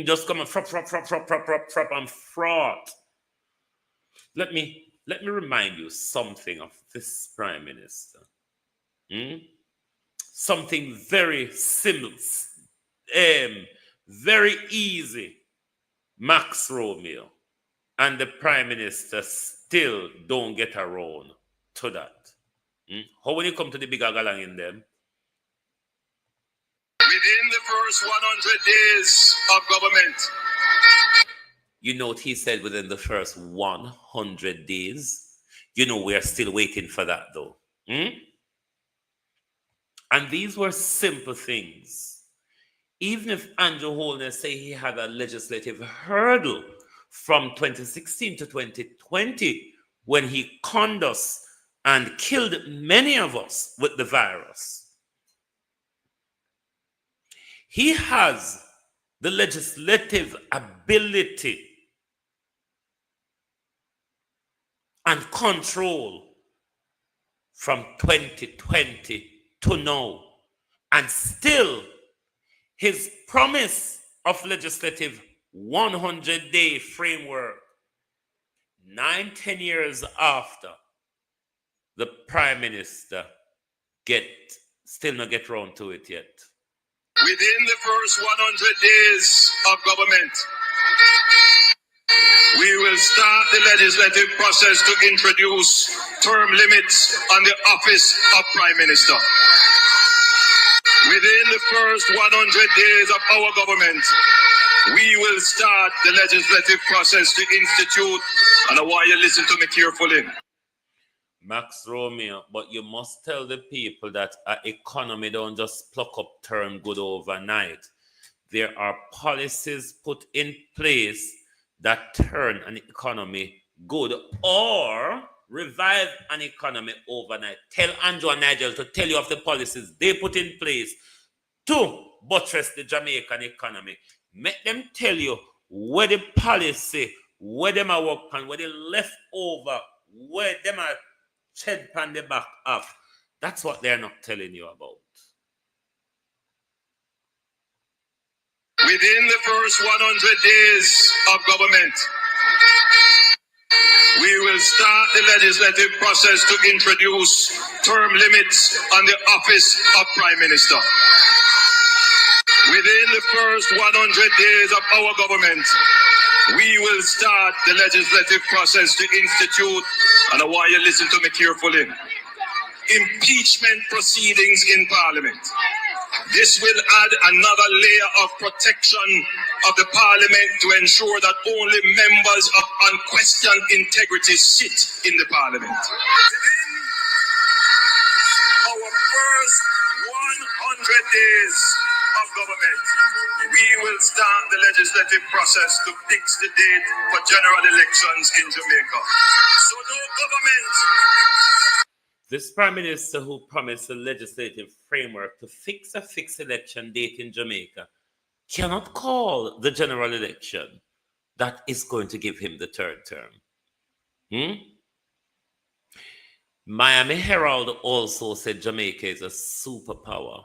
Just come and frap, and fraud. Let me remind you something of this Prime Minister. Something very simple, very easy. Max Romeo and the Prime Minister still don't get around to that. How when you come to the bigger galang in them? Within the first 100 days of government. You know what he said within the first 100 days? You know we are still waiting for that though. And these were simple things. Even if Andrew Holness say he had a legislative hurdle from 2016 to 2020 when he conned us and killed many of us with the virus. He has the legislative ability and control from 2020 to now. And still, his promise of legislative 100-day framework, 9-10 years after, the Prime Minister still not get round to it yet. Within the first 100 days of government, we will start the legislative process to introduce term limits on the office of Prime Minister. Within the first 100 days of our government, we will start the legislative process to institute, and I want you to listen to me carefully. Max Romeo, but you must tell the people that our economy don't just pluck up turn good overnight. There are policies put in place that turn an economy good or revive an economy overnight. Tell Andrew and Nigel to tell you of the policies they put in place to buttress the Jamaican economy. Make them tell you where the policy, where them are work on, where the leftover, where them are shed pan the back of. That's what they're not telling you about. Within the first 100 days of government, we will start the legislative process to introduce term limits on the office of Prime Minister. Within the first 100 days of our government, we will start the legislative process to institute, and I want you to listen to me carefully, impeachment proceedings in Parliament. This will add another layer of protection of the Parliament to ensure that only members of unquestioned integrity sit in the Parliament. Our first 100 days of government, we will start the legislative process to fix the date for general elections in Jamaica. So no government. This Prime Minister who promised a legislative framework to fix a fixed election date in Jamaica cannot call the general election that is going to give him the third term. Miami Herald also said Jamaica is a superpower.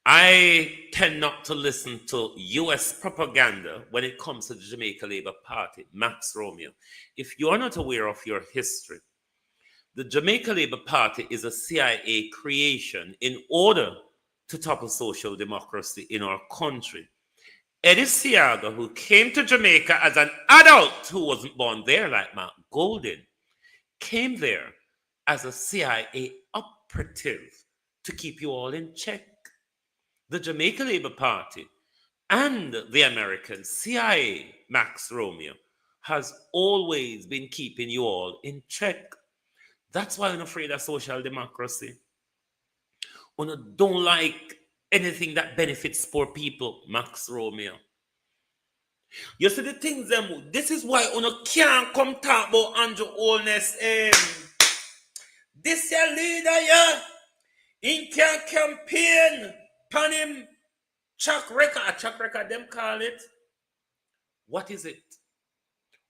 I tend not to listen to US propaganda when it comes to the Jamaica Labour Party, Max Romeo. If you are not aware of your history, the Jamaica Labour Party is a CIA creation in order to topple social democracy in our country. Eddie Seaga, who came to Jamaica as an adult who wasn't born there like Mark Golden, came there as a CIA operative to keep you all in check. The Jamaica Labour Party and the American CIA, Max Romeo, has always been keeping you all in check. That's why I'm afraid of social democracy. I don't like anything that benefits poor people, Max Romeo. You see the things them. This is why you can't come talk about Andrew Holness. This your leader, yeah. He can campaign pan him track record, them call it. What is it?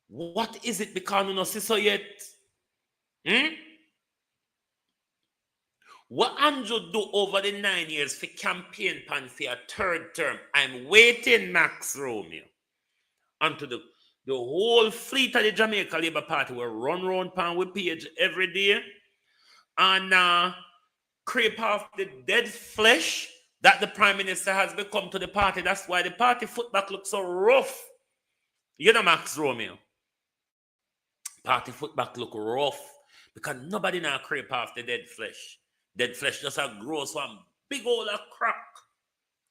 What is it? Because you don't see so yet. What Andrew do over the 9 years for campaign pan for a third term? I'm waiting, Max Romeo, until the whole fleet of the Jamaica Labour Party will run round pan with page every day and creep off the dead flesh that the Prime Minister has become to the party. That's why the party footback looks so rough. You know, Max Romeo. Party footback look rough because nobody now creep off the dead flesh. Dead flesh just a gross one big old crack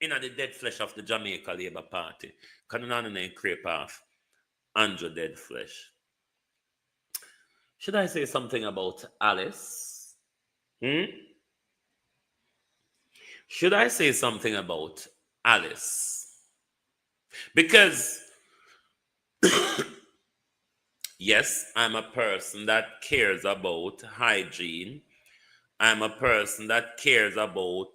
in the dead flesh of the Jamaica Labour Party. Because none of them creep off Andrew dead flesh. Should I say something about Alice? Should I say something about Alice? Because yes, I'm a person that cares about hygiene. I'm a person that cares about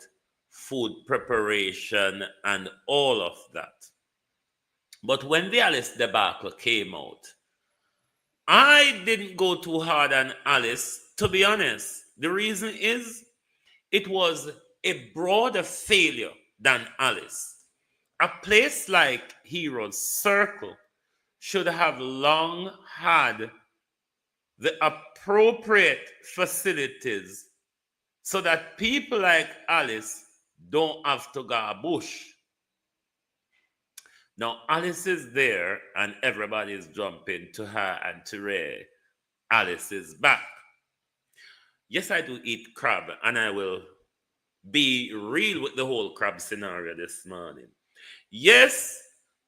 food preparation and all of that. But when the Alice debacle came out, I didn't go too hard on Alice, to be honest. The reason is it was a broader failure than Alice. A place like Heroes Circle should have long had the appropriate facilities so that people like Alice don't have to go bush. Now, Alice is there and everybody's jumping to her and to Ray. Alice is back. Yes, I do eat crab and I will be real with the whole crab scenario this morning. Yes,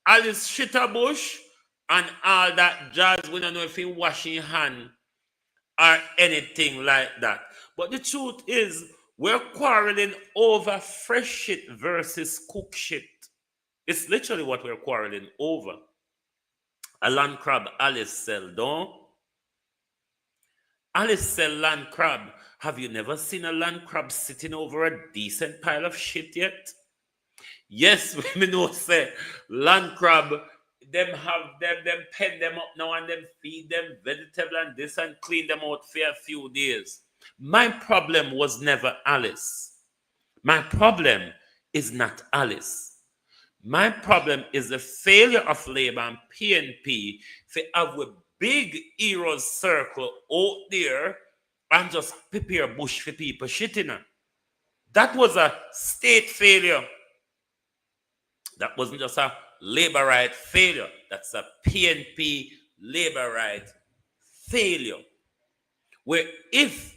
Alice shit a bush and all that jazz. We don't know if he wash his hand or anything like that. But the truth is, we're quarreling over fresh shit versus cook shit. It's literally what we're quarreling over. A land crab Alice sell, don't? Alice sell land crab. Have you never seen a land crab sitting over a decent pile of shit yet? Yes, we know say land crab, them have them pen them up now and them feed them vegetable and this and clean them out for a few days. My problem was never Alice. My problem is not Alice. My problem is the failure of Labour and PNP to have a big heroes circle out there and just prepare bush for people shitting. That was a state failure. That wasn't just a Labour right failure. That's a PNP Labour right failure. Where if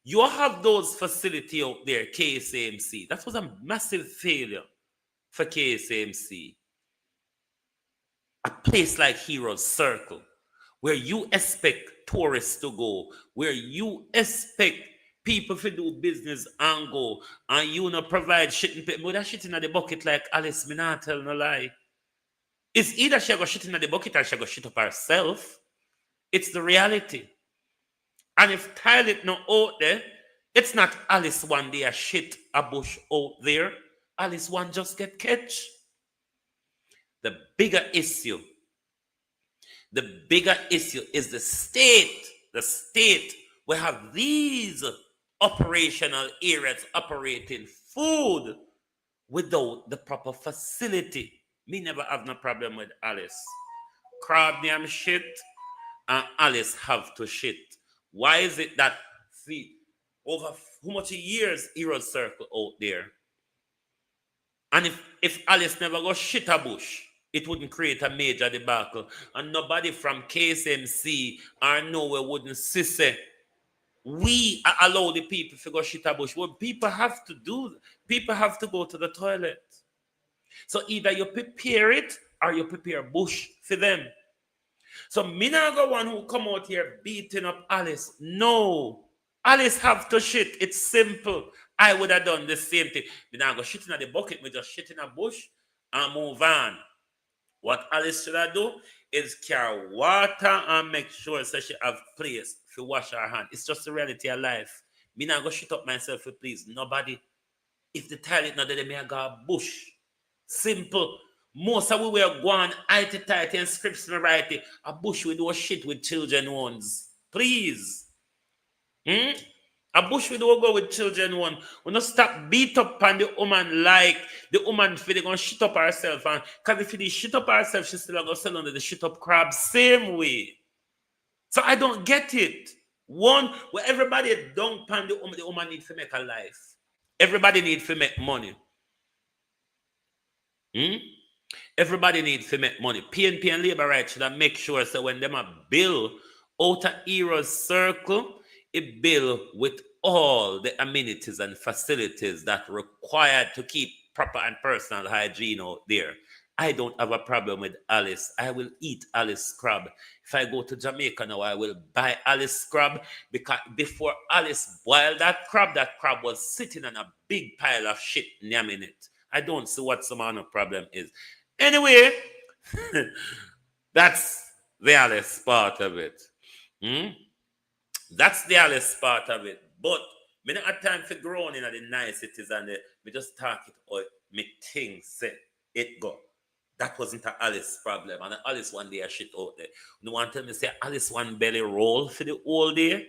you have those facilities out there, KSAMC, that was a massive failure for KSAMC. A place like Heroes Circle, where you expect tourists to go, where you expect people to do business and go, and you not provide shit and people. That shit in the bucket like Alice, me not tell no lie. It's either she go shit in the bucket or she go shit up herself. It's the reality. And if toilet not out there, it's not Alice one day a shit a bush out there. Alice one just get catch. The bigger issue is the state. The state will have these operational areas operating food without the proper facility. Me never have no problem with Alice. Crab name shit and Alice have to shit. Why is it that, see, over how much years Heroes Circle out there? And if Alice never go shit a bush, it wouldn't create a major debacle. And nobody from KSMC or nowhere wouldn't say, we allow the people to go shit a bush. Well, people have to go to the toilet. So either you prepare it or you prepare bush for them. So me not go one who come out here beating up Alice. No. Alice have to shit. It's simple. I would have done the same thing. Me not go shit in the bucket. Me just shit in a bush and move on. What Alice should have do is carry water and make sure that she have place to wash her hand. It's just the reality of life. Me not go shit up myself for please nobody. If the toilet not there, me I go bush. Simple. Most of we were going IT and scripts and writing. A bush we do shit with children ones. Please. A bush we do go with children one. We not stop beat up on the woman like the woman feel they gonna shit up herself. And because if she shit up herself, she still gonna sell under the shit up crab same way. So I don't get it. One, where everybody don't pan the woman needs to make a life. Everybody needs to make money. Everybody needs to make money. PNP and Labour Rights should make sure so when them a bill out of Heroes Circle, it bill with all the amenities and facilities that required to keep proper and personal hygiene out there. I don't have a problem with Alice. I will eat Alice crab. If I go to Jamaica now, I will buy Alice crab because before Alice boiled that crab was sitting on a big pile of shit yamming it. I don't see what some other problem is. Anyway, that's the Alice part of it. That's the Alice part of it. But me not have time for groaning at the niceties and me just talk it or me thing say it go. That wasn't an Alice problem. And Alice one day a shit out there. You want to tell me say Alice one belly roll for the whole day?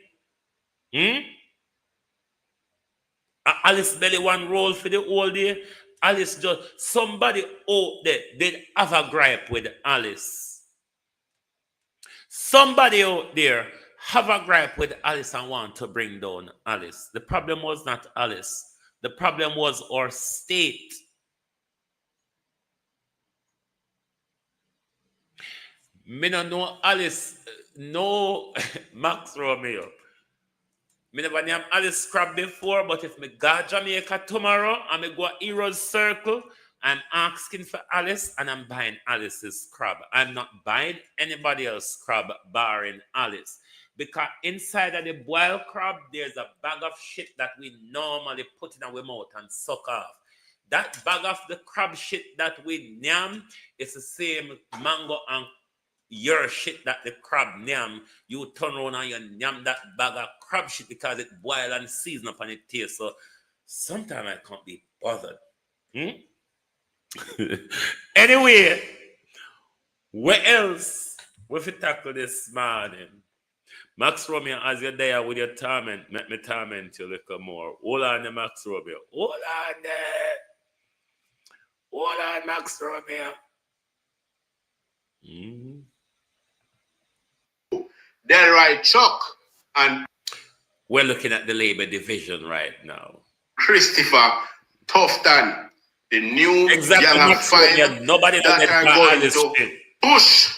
Alice belly one roll for the whole day? Alice just, somebody out there did have a gripe with Alice. Somebody out there have a gripe with Alice and want to bring down Alice. The problem was not Alice. The problem was our state. Me no know Alice, no Max Romeo. Me never name Alice crab before, but if me go Jamaica tomorrow and me go Heroes Circle, I'm asking for Alice and I'm buying Alice's crab. I'm not buying anybody else's crab barring Alice. because inside of the boiled crab, there's a bag of shit that we normally put in our mouth and suck off. That bag of the crab shit that we yam is the same mango and your shit that the crab yam. You turn around and you yam that bag of crab shit because it boil and season up and it tastes. So sometimes I can't be bothered. Anyway, where else we fit tackle this morning? Max Romeo, as you're there with your torment, let me torment you a little more. Hold on there, Max Romeo. Hold on there. Hold on, Max Romeo. Delroy Chuck and we're looking at the labor division right now. Christopher Tufton, the new Gang of Five nobody that are going to push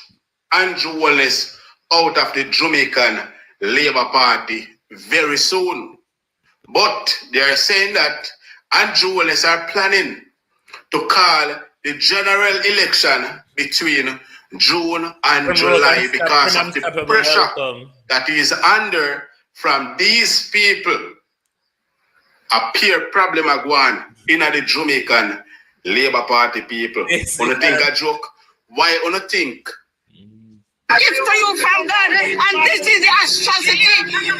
Andrew Wallace out of the Jamaican Labour Party very soon. But they are saying that Andrew Wallace are planning to call the general election between June and July because of the pressure that is under from these people. A peer problem again in the Jamaican Labour Party people. Wanna think a joke? Why wanna think? Gift to you from God, and this is the atrocity,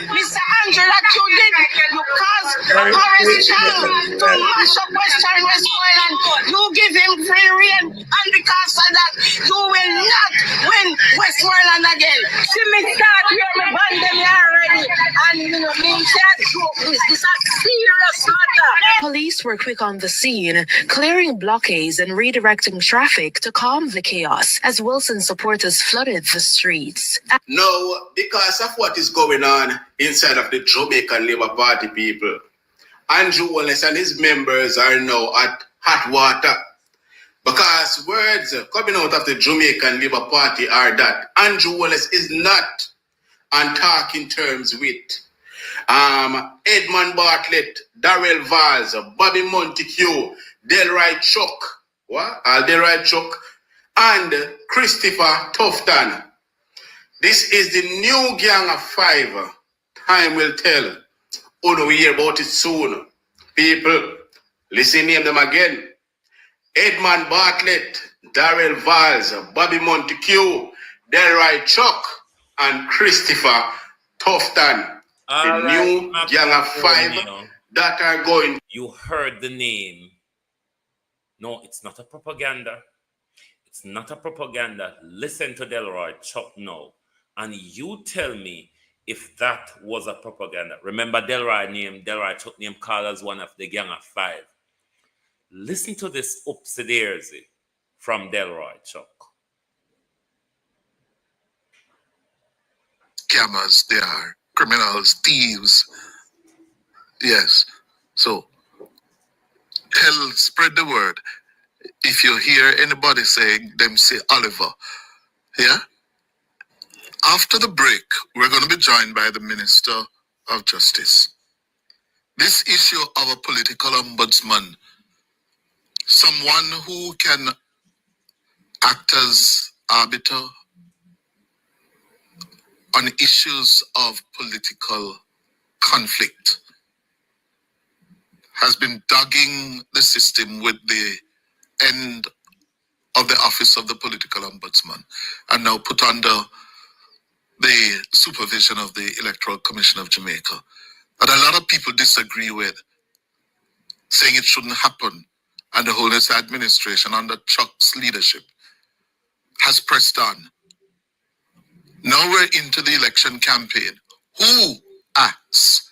Mr. Andrew, that you did. You caused Horace Chang to mash up Western Westmoreland. You give him free rein, and because of that, you will not win Westmoreland again. See me start here, me ban them here already, and you know, me can't joke this. This is a serious matter. Police were quick on the scene, clearing blockades and redirecting traffic to calm the chaos as Wilson supporters flooded the streets. No, because of what is going on inside of the Jamaican Labour Party people, Andrew Wallace and his members are now at hot water. Because words coming out of the Jamaican Labour Party are that Andrew Wallace is not on talking terms with Edmund Bartlett, Darrell Valls, Bobby Montague, Delroy Chuck, Delroy Chuck, and Christopher Tufton. This is the new Gang of Five. Time will tell. Oh, we hear about it soon. People, listen to them again. Edmund Bartlett, Darrell Valls, Bobby Montague, Delroy Chuck, and Christopher Tufton. The new Gang of Five that are going. You heard the name. No, it's not a propaganda. It's not a propaganda. Listen to Delroy Chuck now. And you tell me if that was a propaganda. Remember Delroy Chuck name called as one of the Gang of Five. Listen to this upstairs from Delroy Chuck. Scammers, they are criminals, thieves. Yes. So spread the word. If you hear anybody saying them, say Oliver. Yeah? After the break, we're going to be joined by the Minister of Justice. This issue of a political ombudsman, someone who can act as arbiter on issues of political conflict, has been dogging the system with the end of the office of the political ombudsman and now put under the supervision of the Electoral Commission of Jamaica, that a lot of people disagree with, saying it shouldn't happen, and the Holiness administration under Chuck's leadership has pressed on. Now we're into the election campaign. Who acts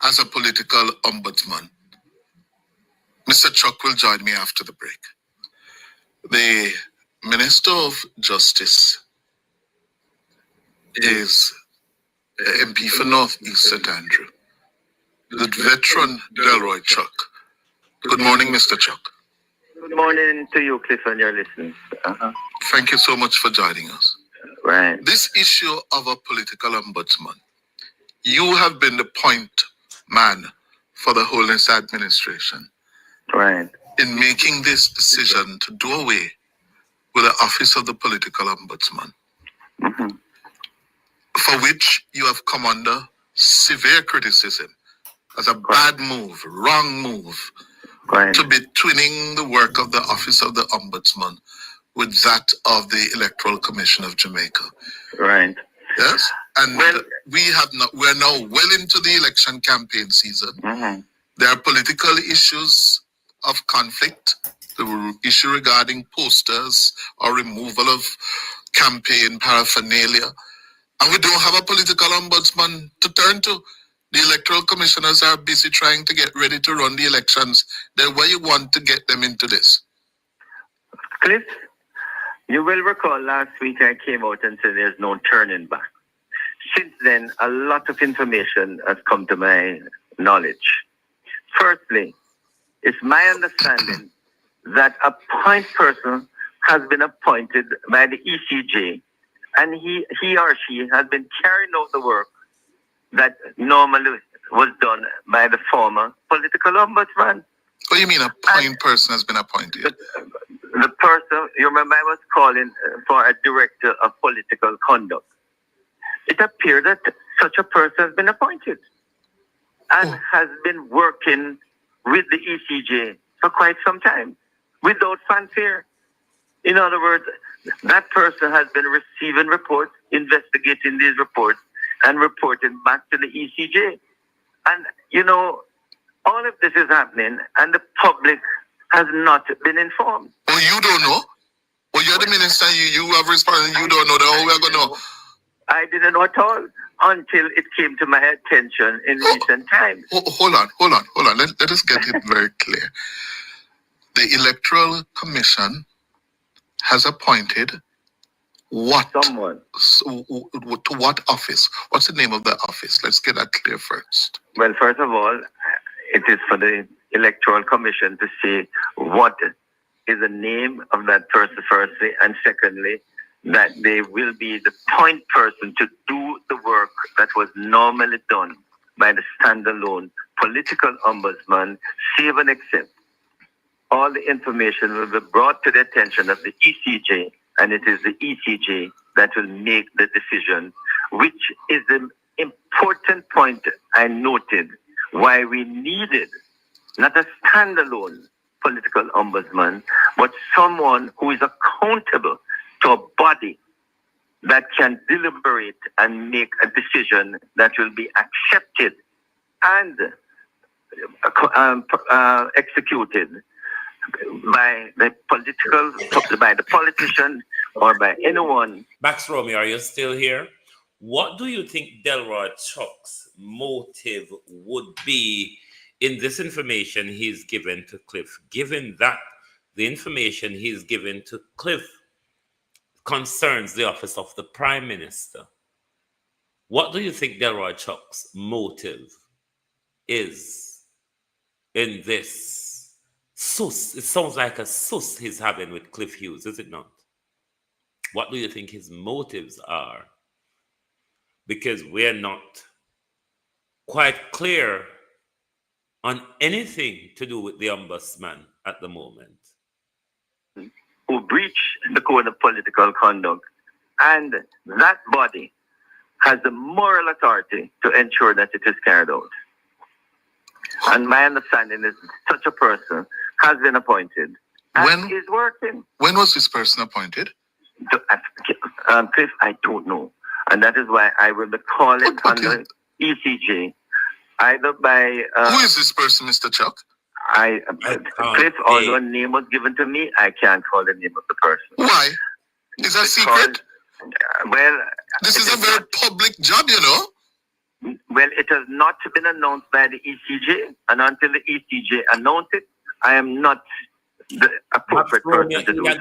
as a political ombudsman? Mr. Chuck will join me after the break. The Minister of Justice is MP for North East St. Andrew, the veteran Delroy Chuck. Good morning, Mr. Chuck. Good morning to you, Cliff, and your listeners. Thank you so much for joining us. Right. This issue of a political ombudsman, you have been the point man for the Holiness administration. Right. In making this decision to do away with the office of the political ombudsman. Mm-hmm. for which you have come under severe criticism as a bad move, wrong move, Right. to be twinning the work of the Office of the Ombudsman with that of the Electoral Commission of Jamaica. Right. Yes? And Well- we're now well into the election campaign season. Mm-hmm. There are political issues of conflict, the issue regarding posters or removal of campaign paraphernalia. And we don't have a political ombudsman to turn to. The electoral commissioners are busy trying to get ready to run the elections. Then why you want to get them into this? Cliff, you will recall last week I came out and said there's no turning back. Since then, a lot of information has come to my knowledge. Firstly, it's my understanding that a point person has been appointed by the ECJ, and he or she has been carrying out the work that normally was done by the former political ombudsman. What do you mean a point person has been appointed? The person, you remember I was calling for a director of political conduct. It appeared that such a person has been appointed and has been working with the ECJ for quite some time without fanfare. In other words, that person has been receiving reports, investigating these reports, and reporting back to the ECJ. And, you know, all of this is happening, and the public has not been informed. Oh, you don't know? Well, you're the minister, you have responded, you don't know. Then how we're going to know? I didn't know at all until it came to my attention in recent times. Hold on. Let us get it very clear. The Electoral Commission has appointed what? Someone. To what office? What's the name of the office? Let's get that clear first. Well, first of all, it is for the Electoral Commission to see what is the name of that person, firstly, and secondly, that they will be the point person to do the work that was normally done by the standalone political ombudsman, save and except. All the information will be brought to the attention of the ECJ, and it is the ECJ that will make the decision, which is the important point I noted why we needed not a standalone political ombudsman, but someone who is accountable to a body that can deliberate and make a decision that will be accepted and executed by the politician or by anyone. Max Romeo, are you still here? What do you think Delroy Chuck's motive would be in this information he's given to Cliff, given that the information he's given to Cliff concerns the office of the Prime Minister? What do you think Delroy Chuck's motive is in this sus? It sounds like a sus he's having with Cliff Hughes, is it not? What do you think his motives are? Because we're not quite clear on anything to do with the ombudsman at the moment. Who breach the code of political conduct, and that body has the moral authority to ensure that it is carried out. And my understanding is such a person has been appointed and is working. When was this person appointed? Cliff, I don't know. And that is why I will be calling on the ECJ, either by... Who is this person, Mr. Chuck? Cliff, although a name was given to me, I can't call the name of the person. Why? Is that secret? Well... This is a very public job, you know. Well, it has not been announced by the ECJ, and until the ECJ announced it, I am not the appropriate person to do so.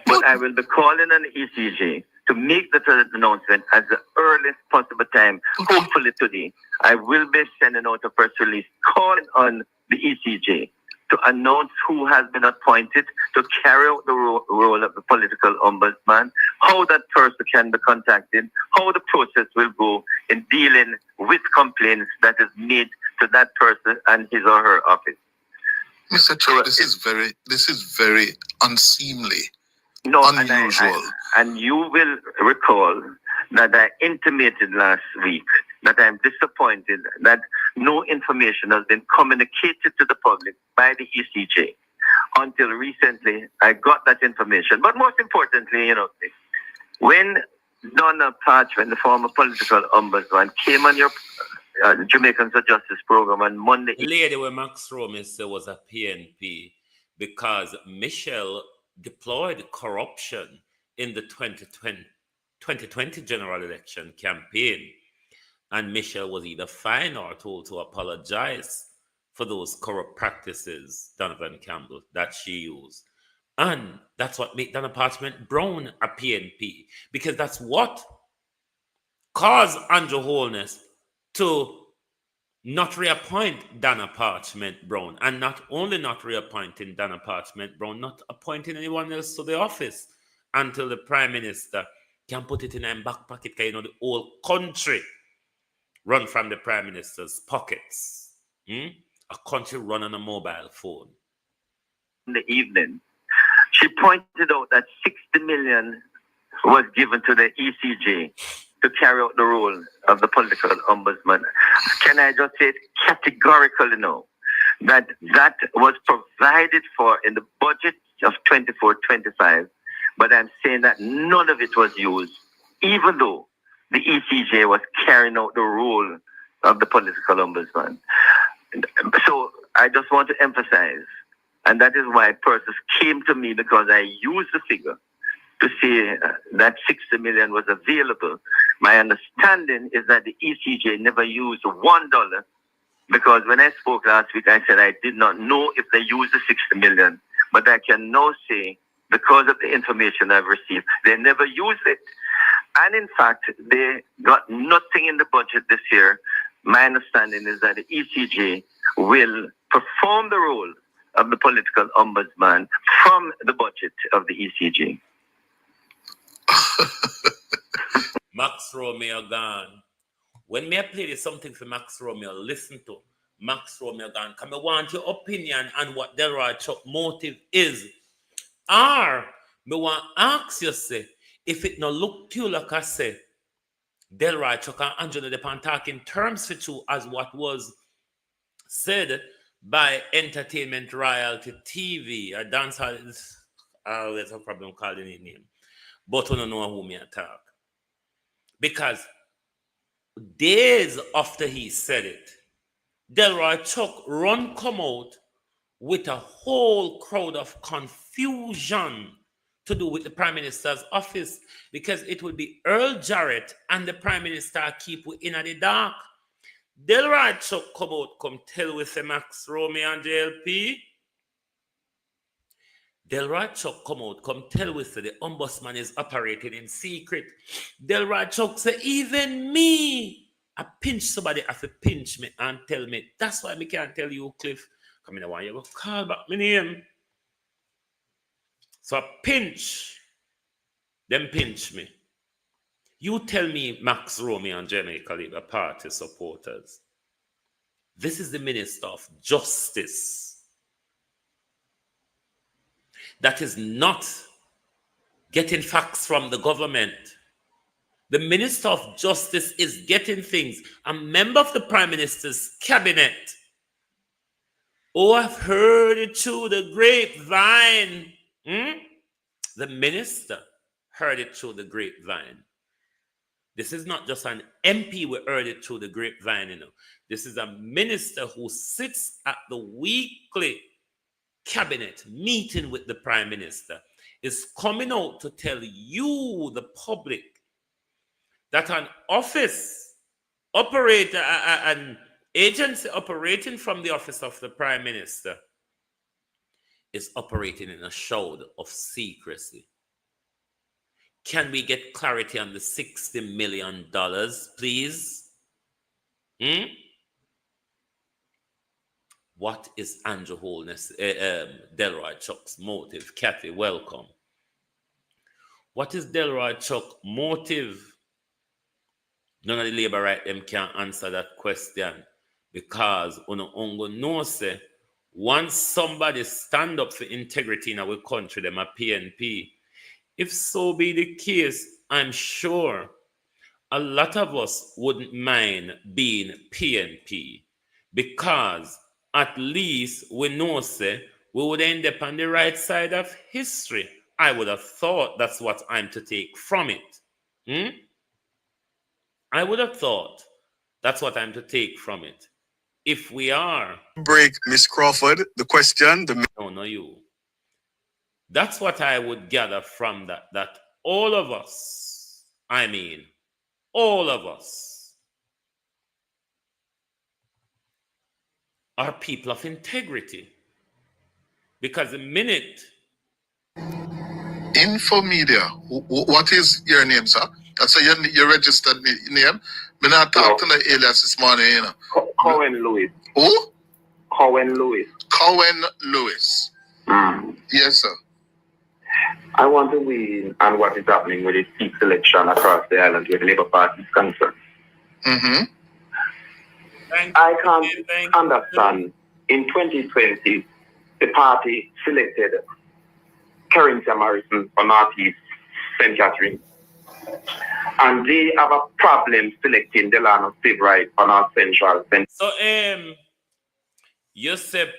But I will be calling on the ECJ to make the announcement at the earliest possible time, hopefully today. I will be sending out a press release calling on the ECJ to announce who has been appointed to carry out the role of the political ombudsman, how that person can be contacted, how the process will go in dealing with complaints that is made to that person and his or her office. Mr. Chuck, this is very unseemly. No, unusual. And you will recall that I intimated last week that I'm disappointed that no information has been communicated to the public by the ECJ. Until recently, I got that information. But most importantly, when Donna Parchment, the former political ombudsman, came on your Jamaicans for Justice program on Monday. The lady where Max Rome said was a PNP because Michelle deployed corruption in the 2020 general election campaign. And Michelle was either fined or told to apologize for those corrupt practices, Donovan Campbell, that she used. And that's what made Donna Parchment Brown a PNP, because that's what caused Andrew Holness to not reappoint Donna Parchment Brown, and not only not reappointing Donna Parchment Brown, not appointing anyone else to the office until the Prime Minister can put it in a back pocket, because the whole country run from the Prime Minister's pockets. A country run on a mobile phone. In the evening, she pointed out that 60 million was given to the ECJ to carry out the role of the political ombudsman. Can I just say it categorically no, that was provided for in the budget of 24-25, but I'm saying that none of it was used, even though the ECJ was carrying out the role of the political ombudsman. So I just want to emphasize, and that is why persons came to me, because I used the figure to say that 60 million was available. My understanding is that the ECJ never used $1, because when I spoke last week, I said I did not know if they used the 60 million. But I can now say, because of the information I've received, they never used it. And in fact, they got nothing in the budget this year. My understanding is that the ECJ will perform the role of the political ombudsman from the budget of the ECJ. Max Romeo gone. When me I play this something for Max Romeo, listen to Max Romeo gone. Come, I want your opinion on what Delroy Chuck motive is. Or me want ask you, say, if it no look to you like I say, Delroy Chuck and Angela Depan talking terms for you as what was said by Entertainment Royalty TV. A dancer is always a problem calling his name. But we don't know who me attack. Because days after he said it, Delroy Chuck run come out with a whole crowd of confusion to do with the Prime Minister's office, because it would be Earl Jarrett and the Prime Minister keep we in the dark. Delroy Chuck come out, come tell with the Max Romeo and JLP. Delroy Chuck come out, come tell with the ombudsman is operating in secret. Delroy Chuck say, even me, I pinch somebody have to pinch me and tell me. That's why I can't tell you, Cliff. Come in, I want you to call back my name. So I pinch, them pinch me. You tell me, Max Romeo and Jamaica Labour Party supporters, this is the Minister of Justice that is not getting facts from the government. The Minister of Justice is getting things. A member of the Prime Minister's cabinet. Oh, I've heard it through the grapevine. The minister heard it through the grapevine. This is not just an MP who heard it through the grapevine, This is a minister who sits at the weekly cabinet meeting with the Prime Minister, is coming out to tell you, the public, that an office operator, an agency operating from the office of the Prime Minister is operating in a shroud of secrecy. Can we get clarity on the $60 million, please? What is Andrew Holness, Delroy Chuck's motive? Kathy, welcome. What is Delroy Chuck's motive? None of the labor right them can answer that question, because Ungo knows say once somebody stand up for integrity in our country, them a PNP. If so be the case, I'm sure a lot of us wouldn't mind being PNP because at least we know, say, we would end up on the right side of history. I would have thought that's what I'm to take from it. I would have thought that's what I'm to take from it. If we are... Break, Miss Crawford, the question... No, you. That's what I would gather from that all of us, all of us, are people of integrity. Because the minute... Infomedia, what is your name, sir? That's your registered name. Me not talk to the alias this morning, you know. Cohen Lewis. Who? Cohen Lewis. Cohen Lewis. Yes, sir. I want to win on what is happening with the seat selection across the island where the Labour Party is concerned. I can't understand. In 2020, the party selected Carrington Morrison for Northeast St. Catherine. And they have a problem selecting Delano Sebright for North Central. So, you say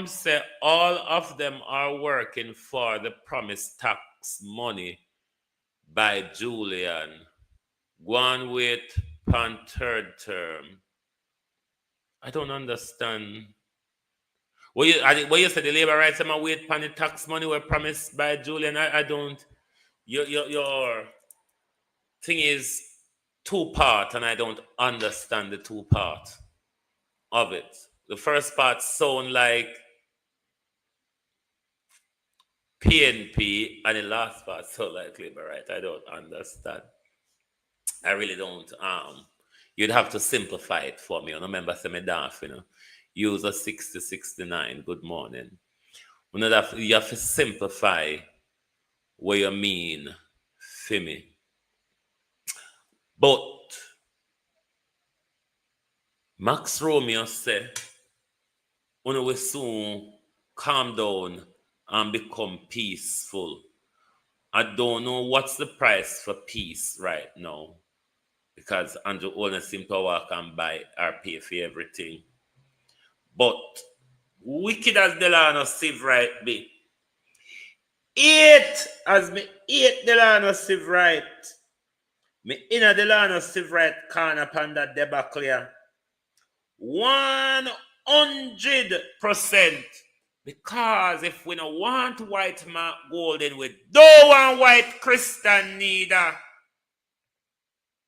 say all of them are working for the promised tax money by Julian. Go on wait on third term. I don't understand. What you said the labor rights am wait on the tax money were promised by Julian. I don't. Your thing is two-part, and I don't understand the two-part of it. The first part sound like PNP, and the last part sound like Labour Right. I don't understand. I really don't. You'd have to simplify it for me. I remember say me daft, User 6069. Good morning. You have to simplify what you mean for me. But Max Romeo said, when we soon calm down and become peaceful. I don't know what's the price for peace right now, because Andrew Olney seems to walk and buy or pay for everything. But wicked as Delano Sebright be, as me hate Delano Sebright, me inner Delano Sebright corner upon that debacle here. 100%. Because if we don't want white Mark Golden, we don't want white Christian neither.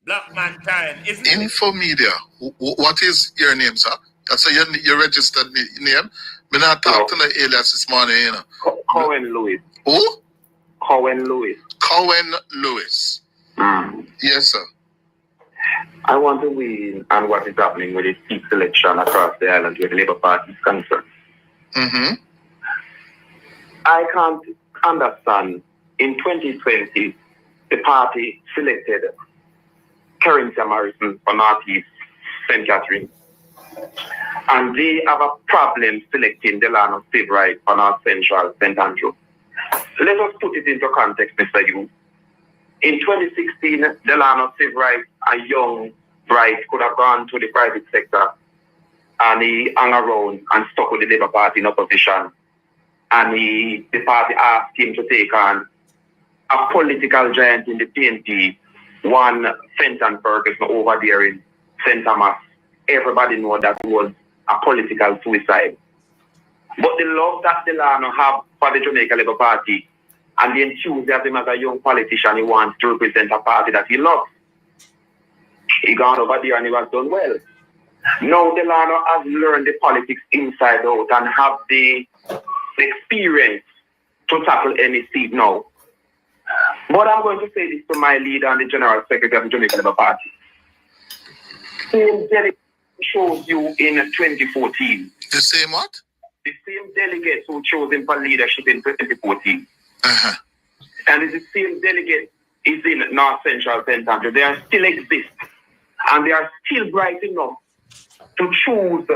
Black man time, isn't it? Infomedia, what is your name, sir? That's your registered name. Me not talk to the alias this morning, Cohen Lewis. Who? Cohen Lewis. Cohen Lewis. Yes, sir. I want to win on what is happening with the seat selection across the island where the Labour Party is concerned. I can't understand. In 2020, the party selected Carrington Morrison for Northeast St. Catherine. And they have a problem selecting Delano Sebright for North Central St. Andrew. Let us put it into context, Mr. Yu. In 2016, Delano Sebright, a young bright, could have gone to the private sector, and he hung around and stuck with the Labour Party in opposition. And the party asked him to take on a political giant in the PNP, one Fenton Ferguson over there in St. Thomas. Everybody knew that was a political suicide. But the love that Delano have for the Jamaica Labour Party and the enthusiasm as a young politician he wants to represent a party that he loves, he gone over there and he was done well. Now Delano has learned the politics inside out and have the experience to tackle any seat now. But I'm going to say this to my leader and the General Secretary of the Jamaica Labour Party. Same delegate chose you in 2014. The same what? The same delegates who chose him for leadership in 2014. And it's the same delegate is in North Central St. Andrew. They are still exist. And they are still bright enough to choose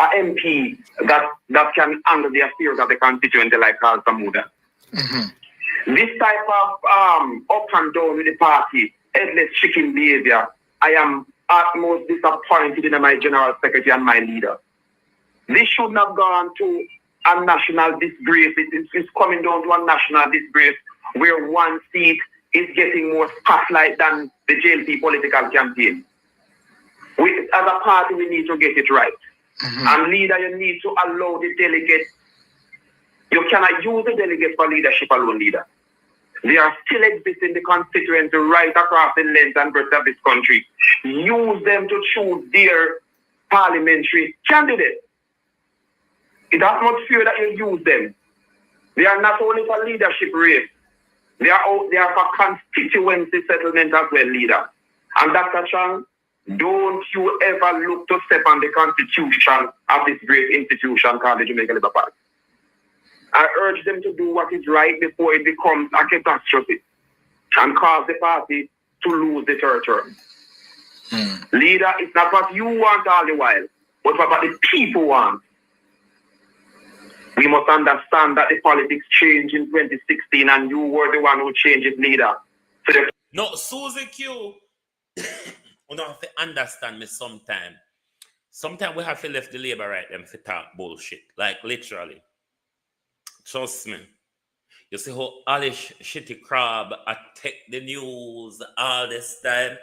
an MP that can handle the affairs of the constituent like Carl Samuda. This type of up and down with the party, headless chicken behavior, I am utmost disappointed in my General Secretary and my leader. This shouldn't have gone to a national disgrace. It's coming down to a national disgrace where one seat is getting more spotlight than the JLP political campaign. As a party, we need to get it right. And leader, you need to allow the delegates. You cannot use the delegates for leadership alone, leader. They are still existing in the constituency right across the length and breadth of this country. Use them to choose their parliamentary candidate. It does not fear that you use them. They are not only for leadership race, they are for constituency settlement as well, leader. And Dr. Chang, don't you ever look to step on the constitution of this great institution called the Jamaica Labour Party. I urge them to do what is right before it becomes a catastrophe and cause the party to lose the territory. Leader, it's not what you want all the while, but what the people want. We must understand that the politics changed in 2016 and you were the one who changed it, leader. No, Susie Q, you don't have to understand me sometime. Sometimes we have to left the labor right them to talk bullshit. Like literally. Trust me. You see how Alice Shitty Crab attack the news all this time.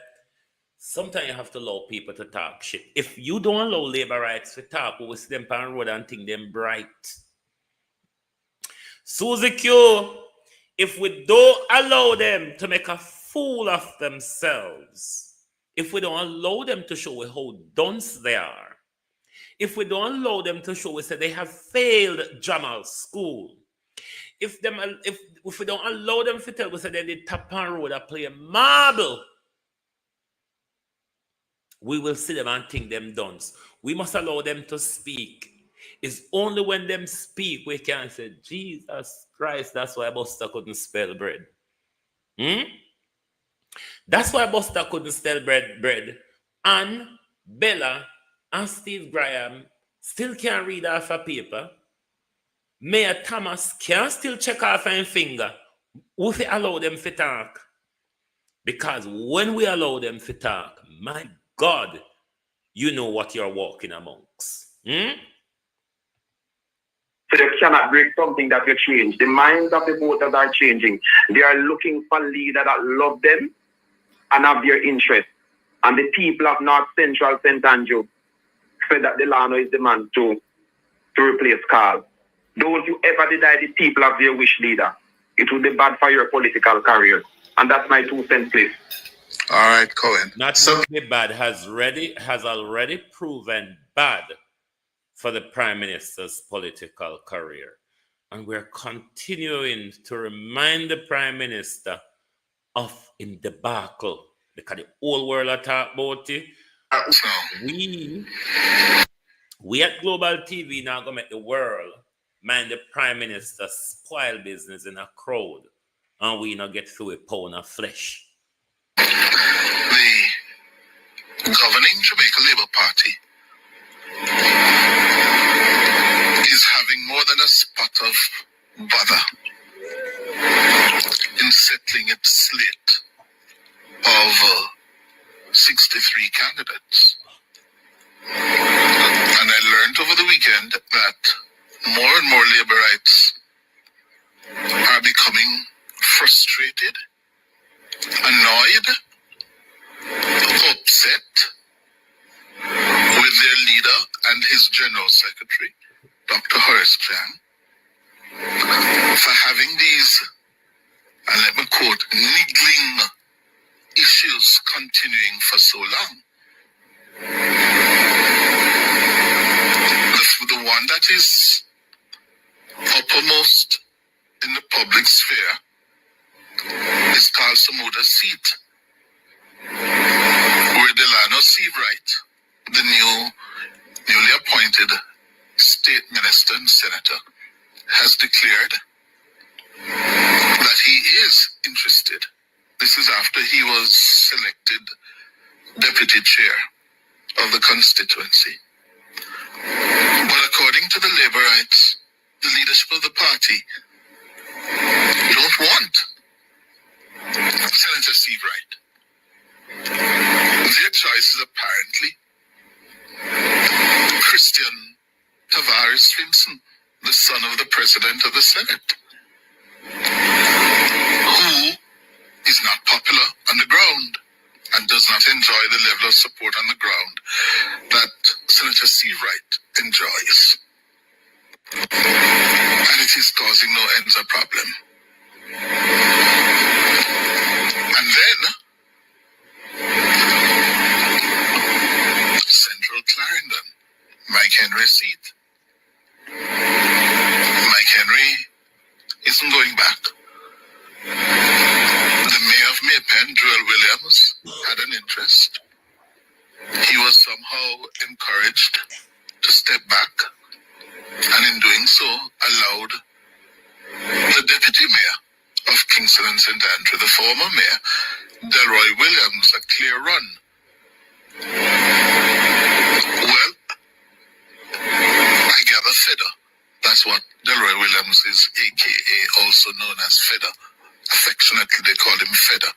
Sometimes you have to allow people to talk shit. If you don't allow labor rights to talk, we will see them on the road and think them bright. Susie Q, if we don't allow them to make a fool of themselves, if we don't allow them to show how dunce they are, if we don't allow them to show us that they have failed Jamal school, if we don't allow them to tell us that they did tap on road and play marble, we will see them and think them dunce. We must allow them to speak. It's only when them speak we can say, Jesus Christ, that's why Buster couldn't spell bread. That's why Buster couldn't spell bread. And Bella and Steve Graham still can't read off a paper. Mayor Thomas can still check off a finger. If we allow them to talk. Because when we allow them to talk, my God, you know what you're walking amongst. So they cannot break something that will change. The minds of the voters are changing. They are looking for leaders that love them and have their interest. And the people of North Central St. Andrew said that Delano is the man to replace Carl. Don't you ever deny the people of their wish, leader. It will be bad for your political career. And that's my 2 cents, please. All right, Cohen. Not only bad, has already proven bad for the Prime Minister's political career. And we're continuing to remind the Prime Minister of in debacle. Because the whole world are talking about it. We at Global TV now going to make the world mind the Prime Minister spoil business in a crowd. And we not get through a pound of flesh. The governing Jamaica Labour Party is having more than a spot of bother in settling its slate of 63 candidates. And I learned over the weekend that more and more laborites are becoming frustrated, annoyed, upset with their leader and his general secretary, Dr. Horace Chan, for having these, and let me quote, niggling issues continuing for so long. The one that is uppermost in the public sphere is called Samuda seat, where Delano Seabright, the newly appointed state minister and senator, has declared that he is interested. This is after he was selected deputy chair of the constituency. But according to the Labourites, the leadership of the party don't want Senator Seabright. Their choice is apparently Christian Tavares Finson, the son of the President of the Senate, who is not popular on the ground and does not enjoy the level of support on the ground that Senator Seawright enjoys. And it is causing no ends of problem. And then, Central Clarendon, Mike Henry's seat. Mike Henry isn't going back. The mayor of Maypen, Joel Williams, had an interest. He was somehow encouraged to step back, and in doing so, allowed the deputy mayor of Kingston and St. Andrew, the former mayor, Delroy Williams, a clear run. Well, I gather Fedder. That's what Delroy Williams is, a.k.a. also known as Fedder. Affectionately, they call him Fedder.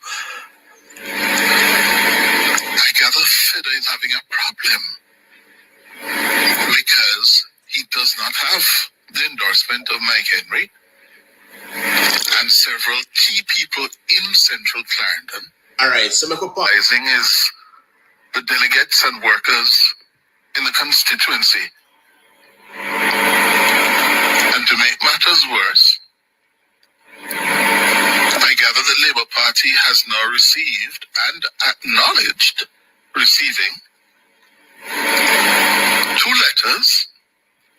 I gather Fedder is having a problem because he does not have the endorsement of Mike Henry and several key people in Central Clarendon. All right, so Rising is the delegates and workers in the constituency. And to make matters worse, I gather the Labour Party has now received and acknowledged receiving 2 letters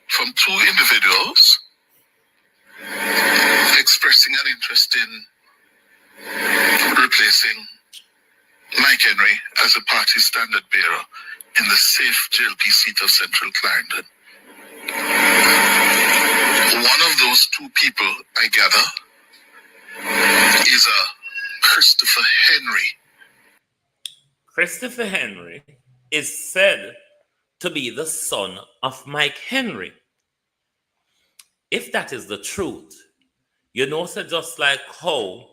from 2 individuals expressing an interest in replacing Mike Henry as a party standard bearer in the safe JLP seat of Central Clarendon. One of those 2 people, I gather, is a Christopher Henry. Christopher Henry is said to be the son of Mike Henry. If that is the truth, you know, so just like how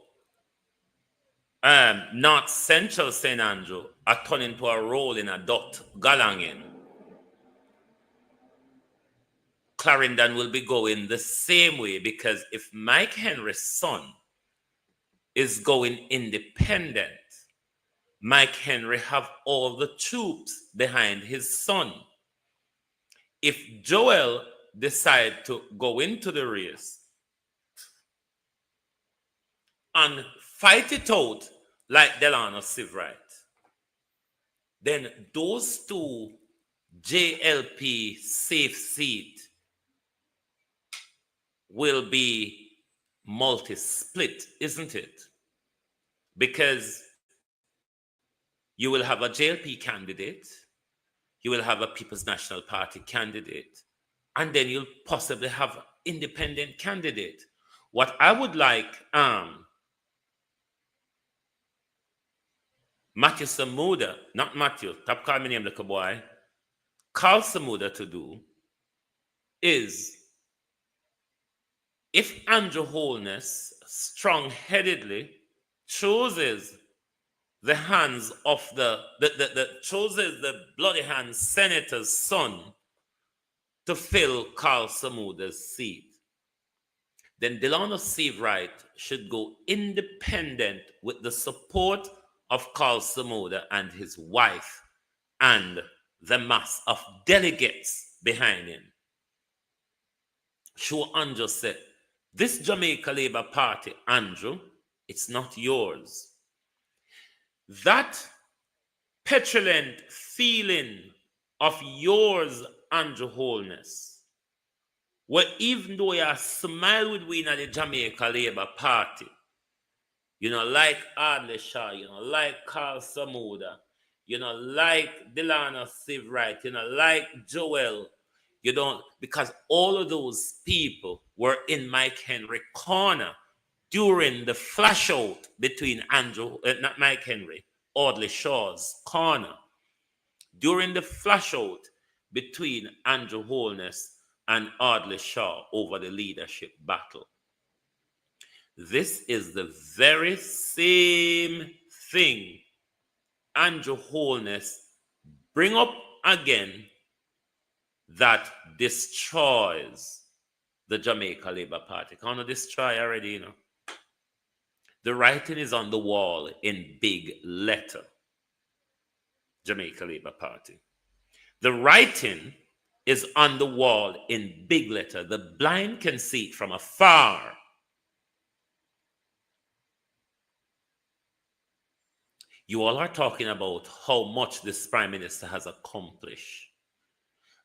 North Central St. Andrew are turning into a role in a dot galangin, Clarendon will be going the same way, because if Mike Henry's son is going independent, Mike Henry have all the troops behind his son. If Joel decide to go into the race and fight it out like Delano Seawright, then those 2 JLP safe seat will be multi-split, isn't it? Because you will have a JLP candidate, you will have a People's National Party candidate, and then you'll possibly have an independent candidate. What I would like Matthew Samuda, not Matthew, stop calling me name like a boy, Carl Samuda to do is, if Andrew Holness strong-headedly chooses the hands of chooses the bloody hands senator's son to fill Carl Samuda's seat, then Delano Seawright should go independent with the support of Carl Samuda and his wife and the mass of delegates behind him. Show Andrew said, this Jamaica Labour Party, Andrew, it's not yours. That petulant feeling of yours, Andrew Holness, where even though you smile with we in the Jamaica Labour Party, you know, like Audley Shaw, you know, like Carl Samuda, you know, like Delano Seawright, you know, like Joel, you don't, because all of those people were in Mike Henry corner during the flash out between not Mike Henry, Audley Shaw's corner. During the flash out between Andrew Holness and Audley Shaw over the leadership battle. This is the very same thing Andrew Holness bring up again that destroys the Jamaica Labour Party. Can't destroy already, you know. The writing is on the wall in big letter. Jamaica Labour Party. The writing is on the wall in big letter. The blind can see it from afar. You all are talking about how much this Prime Minister has accomplished.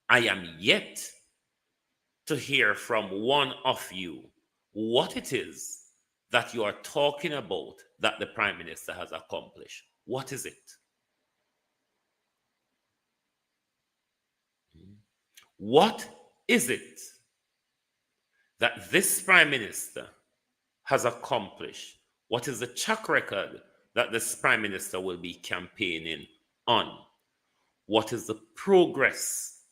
I am yet to hear from one of you what it is that you are talking about that the Prime Minister has accomplished. What is it? What is it that this Prime Minister has accomplished? What is the track record that this Prime Minister will be campaigning on? What is the progress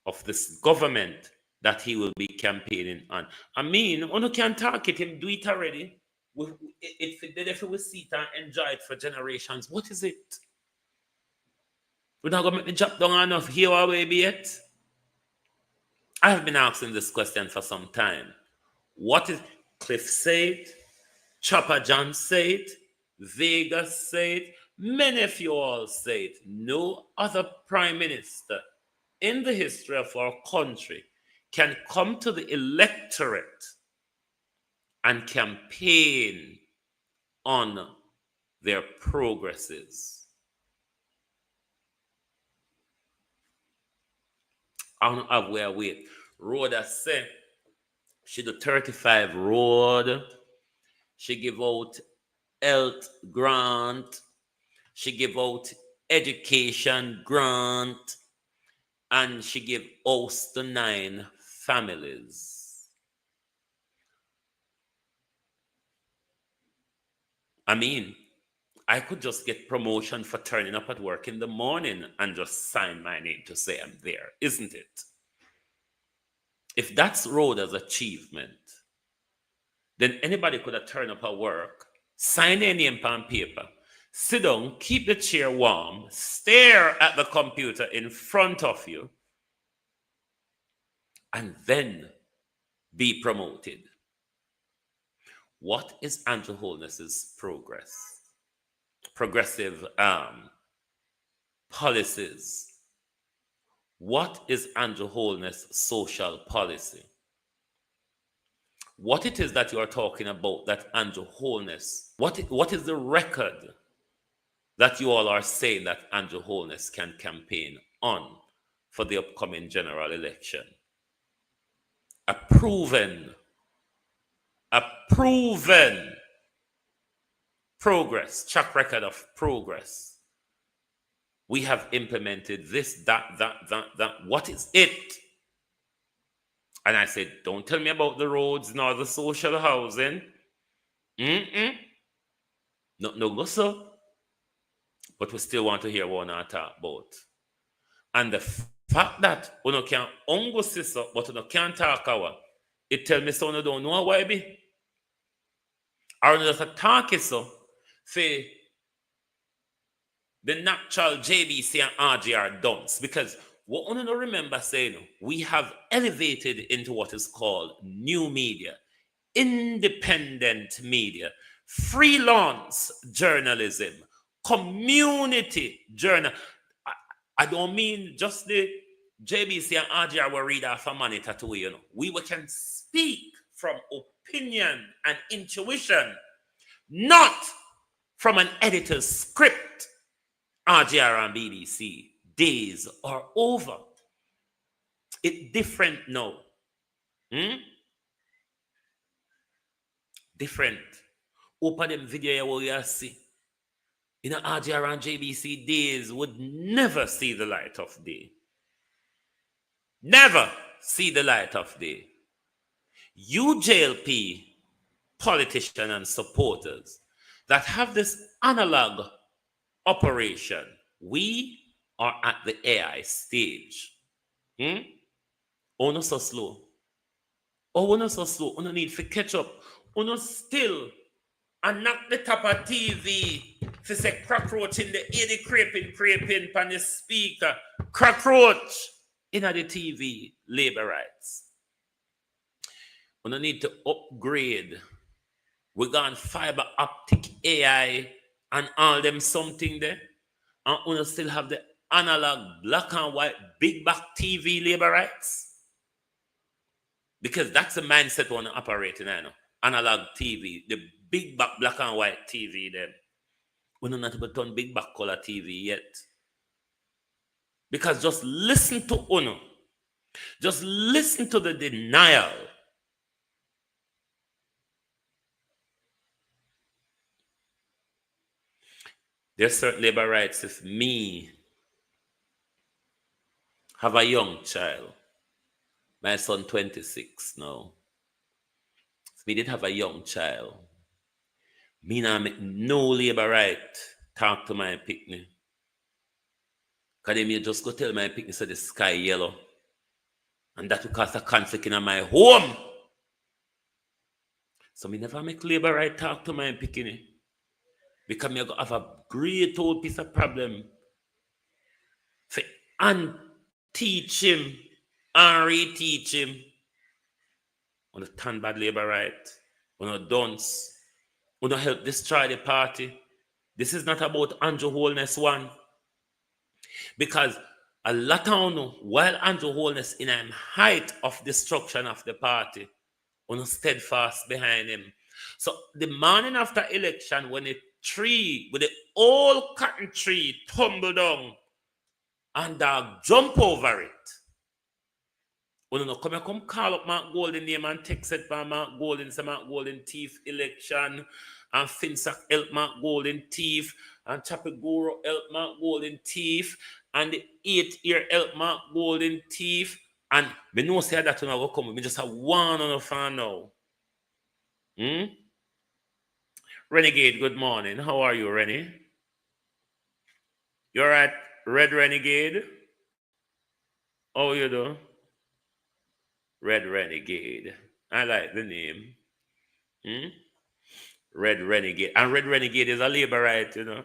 of this government that he will be campaigning on? I mean, you can target him, do it already. If we see it and enjoy it for generations, what is it? We're not going to make the job down enough here or maybe yet. I have been asking this question for some time. What is Cliff said? Chopper John said? Vegas said? Many of you all said. No other Prime Minister in the history of our country can come to the electorate and campaign on their progresses. I don't have where wait. Rhoda said she do 35 road. She give out health grant. She give out education grant. And she give house to 9 families. I mean, I could just get promotion for turning up at work in the morning and just sign my name to say I'm there, isn't it? If that's Rhoda's achievement, then anybody could have turned up at work, sign their name on paper, sit down, keep the chair warm, stare at the computer in front of you, and then be promoted. What is Andrew Holness's progress? Progressive policies. What is Andrew Holness' social policy? What it is that you are talking about that Andrew Holness, what is the record that you all are saying that Andrew Holness can campaign on for the upcoming general election? A proven progress, track record of progress. We have implemented this, that. What is it? And I said, don't tell me about the roads nor the social housing. No go so. But we still want to hear what I talk about. And the fact that we can ongo siso, but we can't talk our, it tell me so you don't know why be. Or just a talk so. Say the natural JBC and RGR dons, because what we don't remember saying, we have elevated into what is called new media, independent media, freelance journalism, community journal. I don't mean just the JBC and RGR will read off a money tattoo, you know. We can speak from opinion and intuition, not from an editor's script. RGR and BBC days are over. It's different now. Different. Open them video you see. In RGR and JBC days would never see the light of day. Never see the light of day. You JLP politicians and supporters that have this analog operation, we are at the AI stage. Oh, not so slow. Oh, not so slow. Oh, no need to catch up. Oh, no still and knock the top of TV to say cockroach in the ear, the creeping pan the speaker. Cockroach in the TV, labor rights. We don't need to upgrade. We got fiber optic AI and all them something there. And we still have the analog black and white big back TV labor rights. Because that's the mindset we want to operate in, I know. Analog TV, the big back black and white TV them. We don't have to turn big back color TV yet. Because just listen to Uno. Just listen to the denial. There's certain labor rights if me have a young child. My son 26 now. If me did have a young child, me now make no labor right talk to my picnic. Because they just go tell my picnic so the sky yellow. And that will cause a conflict in my home. So me never make labor right talk to my picnic. Because me have a great old piece of problem. And teach him and reteach him. On the turn bad labor right. On the dunce. On the help destroy the party. This is not about Andrew Holness one. Because a lot of you, while Andrew Holness in a height of destruction of the party, on steadfast behind him. So the morning after election, when the tree, with the old cotton tree tumble down, and dog jump over it. When you come call up Mark Golden name and text it by Mark Golden, say Mark Golden thief election, and Finsack help Mark Golden thief, and Chapiguro help Mark Golden thief, and the 8th year help Mark Golden thief, and me know say that when I go come, me just have one on the fan now. Renegade, good morning. How are you, Rennie? You're at Red Renegade? How you do? Red Renegade. I like the name. Red Renegade. And Red Renegade is a labor right, you know.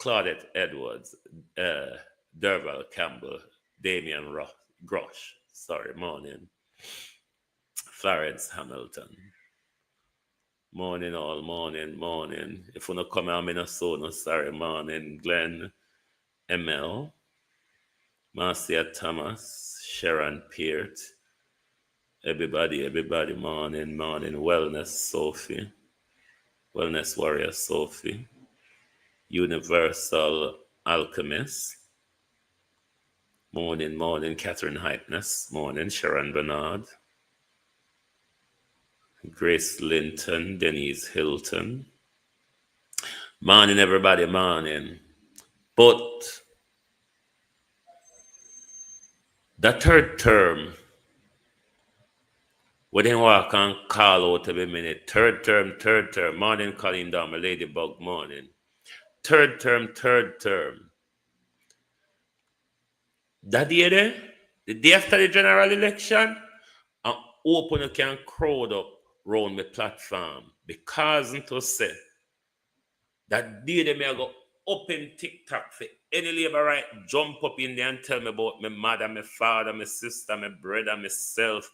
Claudette Edwards, Derval Campbell, Damian Grosh. Sorry, morning. Florence Hamilton. Morning, all morning. If you don't come out, I'm in a sono, sorry, morning. Glenn ML, Marcia Thomas, Sharon Peart, everybody, morning. Wellness Sophie, Wellness Warrior Sophie, Universal Alchemist, morning, Catherine Hypeness, morning, Sharon Bernard, Grace Linton, Denise Hilton. Morning, everybody, morning. But the third term, we didn't walk and call out every minute. Third term. Morning, Colleen Down, my ladybug, morning. Third term. That day there, the day after the general election, I'm open, you can crowd up round my platform because to say that day they may go open TikTok for any labor right jump up in there and tell me about my mother, my father, my sister, my brother, myself,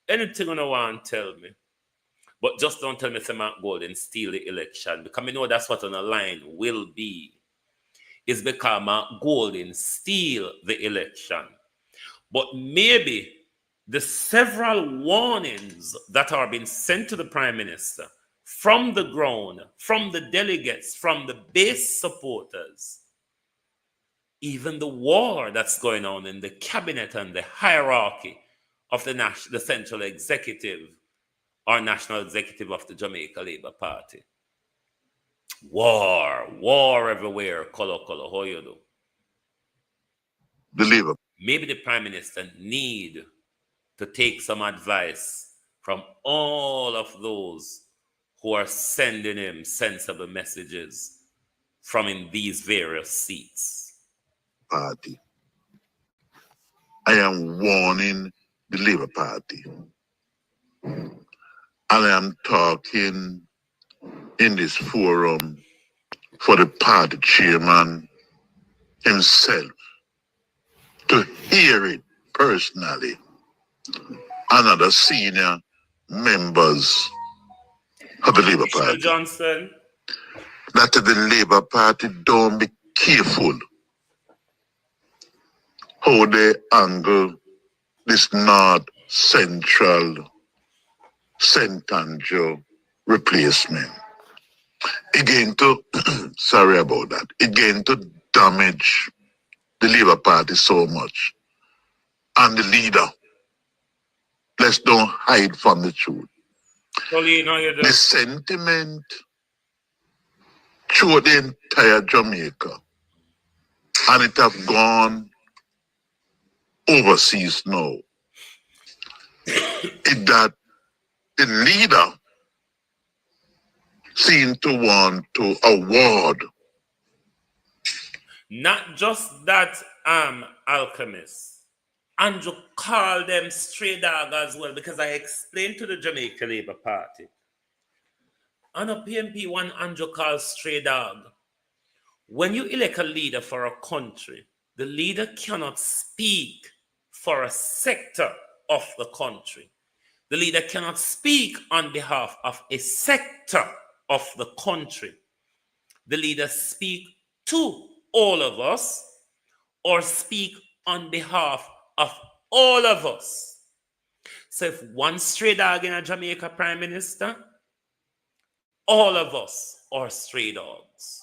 anything you want to tell me. But just don't tell me say Mark Golden steal the election because I know that's what on the line will be. It's because Mark Golden steal the election. But maybe the several warnings that are being sent to the Prime Minister from the ground, from the delegates, from the base supporters, even the war that's going on in the cabinet and the hierarchy of the central executive or national executive of the Jamaica Labour Party. War everywhere, color, how you do? Believer. Maybe the Prime Minister need to take some advice from all of those who are sending him sensible messages from in these various seats. Party. I am warning the Labour Party. And I am talking in this forum for the party chairman himself to hear it personally and other senior members of the Labour Party. Johnson. That the Labour Party don't be careful how they angle this North Central St. Andrew replacement. Again to, sorry about that, again to damage the Labour Party so much. And the leader, let's don't hide from the truth. The sentiment through the entire Jamaica, and it have gone overseas now, is that the leader seem to want to award. Not just that, Alchemist. Andrew called them stray dog as well, because I explained to the Jamaica Labour Party. On a PMP one, Andrew called stray dog. When you elect a leader for a country, the leader cannot speak for a sector of the country. The leader cannot speak on behalf of a sector of the country. The leader speak to all of us or speak on behalf of all of us. So if one stray dog in a Jamaica Prime Minister, all of us are stray dogs.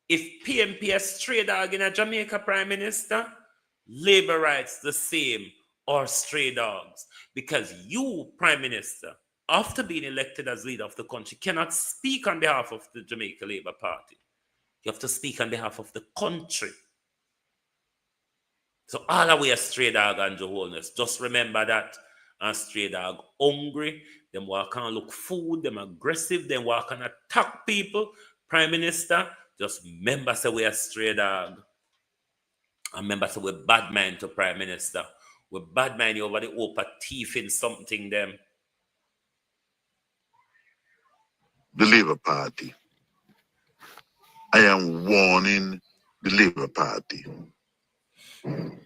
If PMP a stray dog in a Jamaica Prime Minister, Labour rights the same or stray dogs. Because you, Prime Minister, after being elected as leader of the country, cannot speak on behalf of the Jamaica Labour Party. You have to speak on behalf of the country. So all the way a stray dog and your wholeness. Just remember that. A stray dog hungry, them walk and look food, them aggressive, them walk and attack people. Prime Minister, just remember say we a stray dog. And remember say we bad mind to Prime Minister. We bad mind over the open teeth in something them. The Labour Party. I am warning the Labour Party. And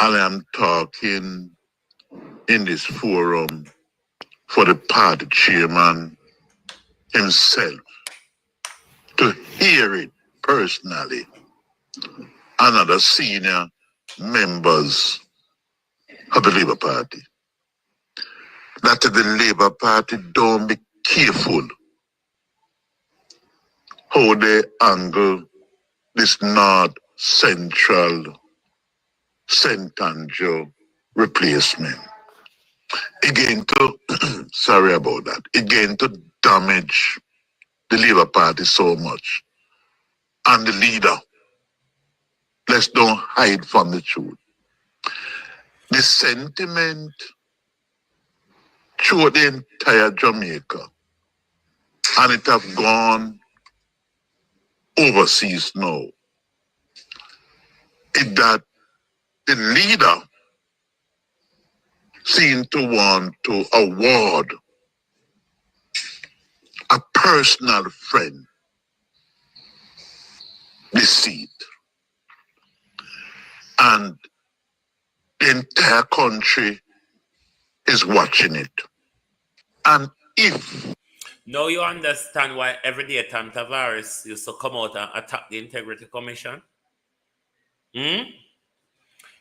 I am talking in this forum for the party chairman himself to hear it personally and other senior members of the Labour Party. That the Labour Party don't be careful how they angle this North Central St. Andrew replacement. Again to, sorry about that, again to damage the Labour Party so much. And the leader, let's don't hide from the truth. The sentiment through the entire Jamaica, and it have gone overseas now, is that the leader seem to want to award a personal friend the seat. And the entire country is watching it. And if... Now you understand why every day Tom Tavares used to come out and attack the Integrity Commission?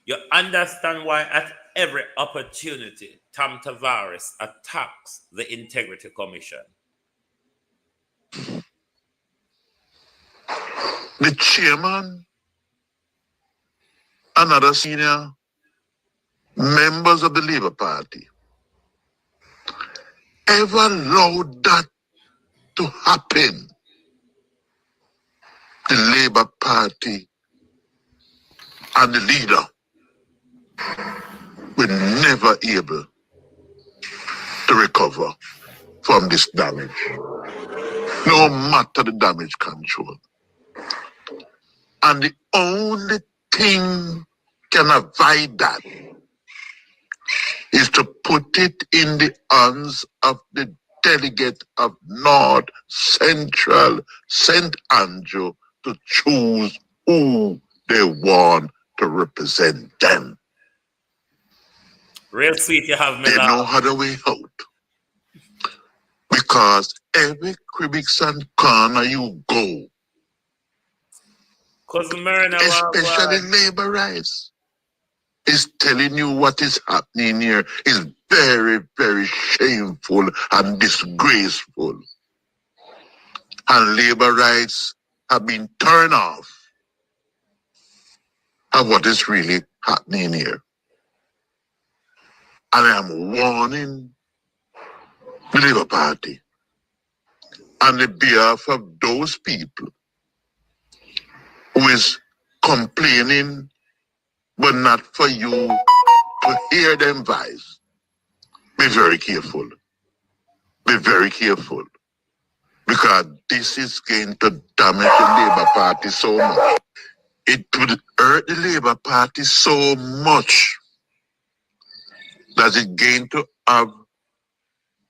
You understand why at every opportunity Tom Tavares attacks the Integrity Commission? The chairman and other senior members of the Labour Party ever allowed that to happen, the Labour Party and the leader were never able to recover from this damage, no matter the damage control. And the only thing can avoid that is to put it in the hands of the delegate of North Central St. Andrew to choose who they want to represent them. Real sweet, you have me. They know how to way out. Because every cribs and corner you go, especially labor rights, is telling you what is happening here is very, very shameful and disgraceful. And labor rights have been turned off of what is really happening here. And I am warning the Labour Party on the behalf of those people who is complaining but not for you to hear them voice. Be very careful. Be very careful. Because this is going to damage the Labour Party so much. It would hurt the Labour Party so much that it's going to have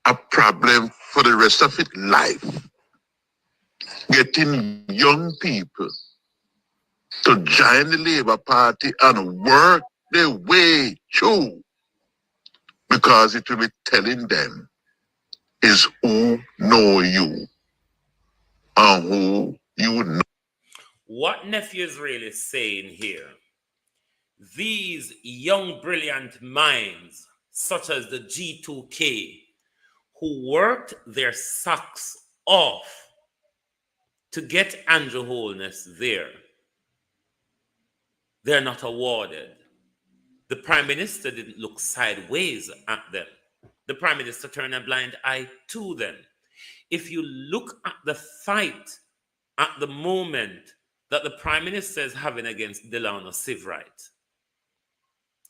a problem for the rest of its life. Getting young people to join the Labour Party and work their way through, because it will be telling them is who know you and who you know. What nephew is really saying here, these young brilliant minds such as the G2K who worked their socks off to get Andrew Holness there, they're not awarded. The Prime Minister didn't look sideways at them. The Prime Minister turned a blind eye to them. If you look at the fight at the moment that the Prime Minister is having against Delano Sivrite,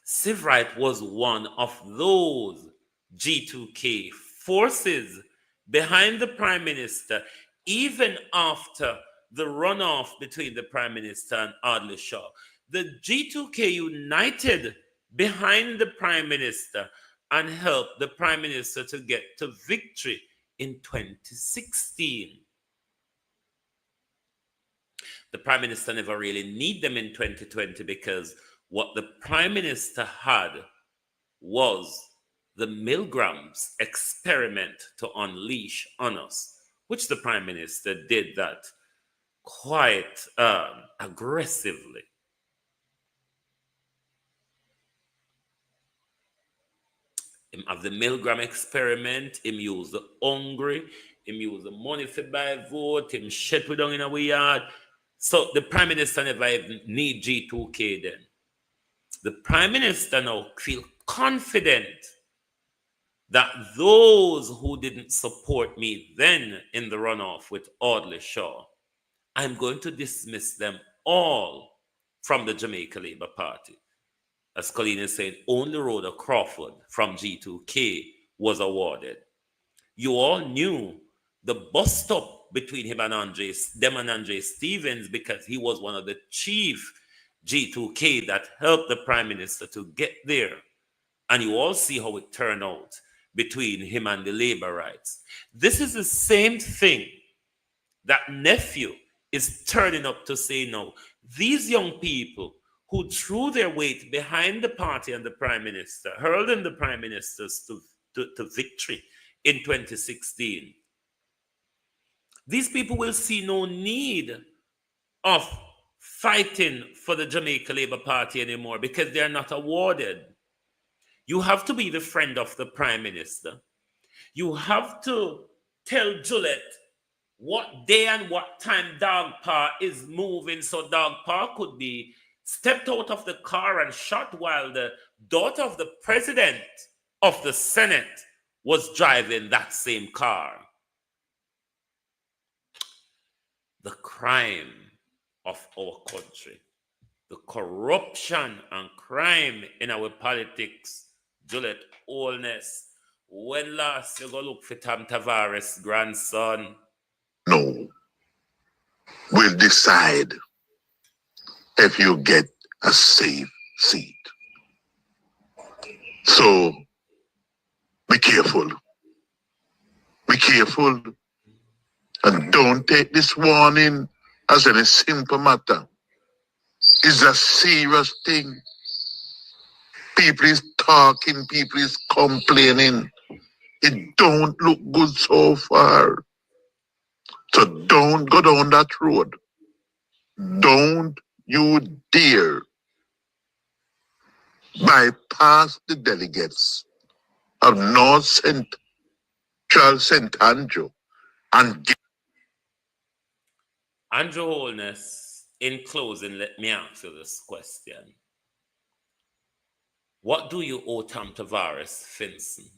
Sivrite was one of those G2K forces behind the Prime Minister, even after the runoff between the Prime Minister and Audley Shaw. The G2K united behind the Prime Minister and helped the Prime Minister to get to victory in 2016. The Prime Minister never really needed them in 2020 because what the Prime Minister had was the Milgrams experiment to unleash on us, which the Prime Minister did that quite aggressively. Him have the Milgram experiment, him use the hungry, him use the money for buy vote, him shut we down in our yard. So the Prime Minister never even need G2K then. The Prime Minister now feel confident that those who didn't support me then in the runoff with Audley Shaw, I'm going to dismiss them all from the Jamaica Labour Party. As Colleen is saying, only Rhoda Crawford from G2K was awarded. You all knew the bus stop between him and Andre Stevens because he was one of the chief G2K that helped the Prime Minister to get there. And you all see how it turned out between him and the labor rights. This is the same thing that nephew is turning up to say now. These young people who threw their weight behind the party and the Prime Minister, hurling the Prime Ministers to victory in 2016. These people will see no need of fighting for the Jamaica Labour Party anymore because they're not awarded. You have to be the friend of the Prime Minister. You have to tell Juliet what day and what time Dog Park is moving so Dog Park could be stepped out of the car and shot while the daughter of the President of the Senate was driving that same car. The crime of our country, the corruption and crime in our politics, Juliet Holness. When last you go look for Tom Tavares' grandson? No. We'll decide if you get a safe seat. So be careful. Be careful and don't take this warning as any simple matter. It's a serious thing. People is talking, people is complaining. It don't look good so far. So don't go down that road. Don't you dare bypass the delegates of North Central St. Andrew and get Andrew Holness, in closing, let me ask you this question. What do you owe Tom Tavares Finson?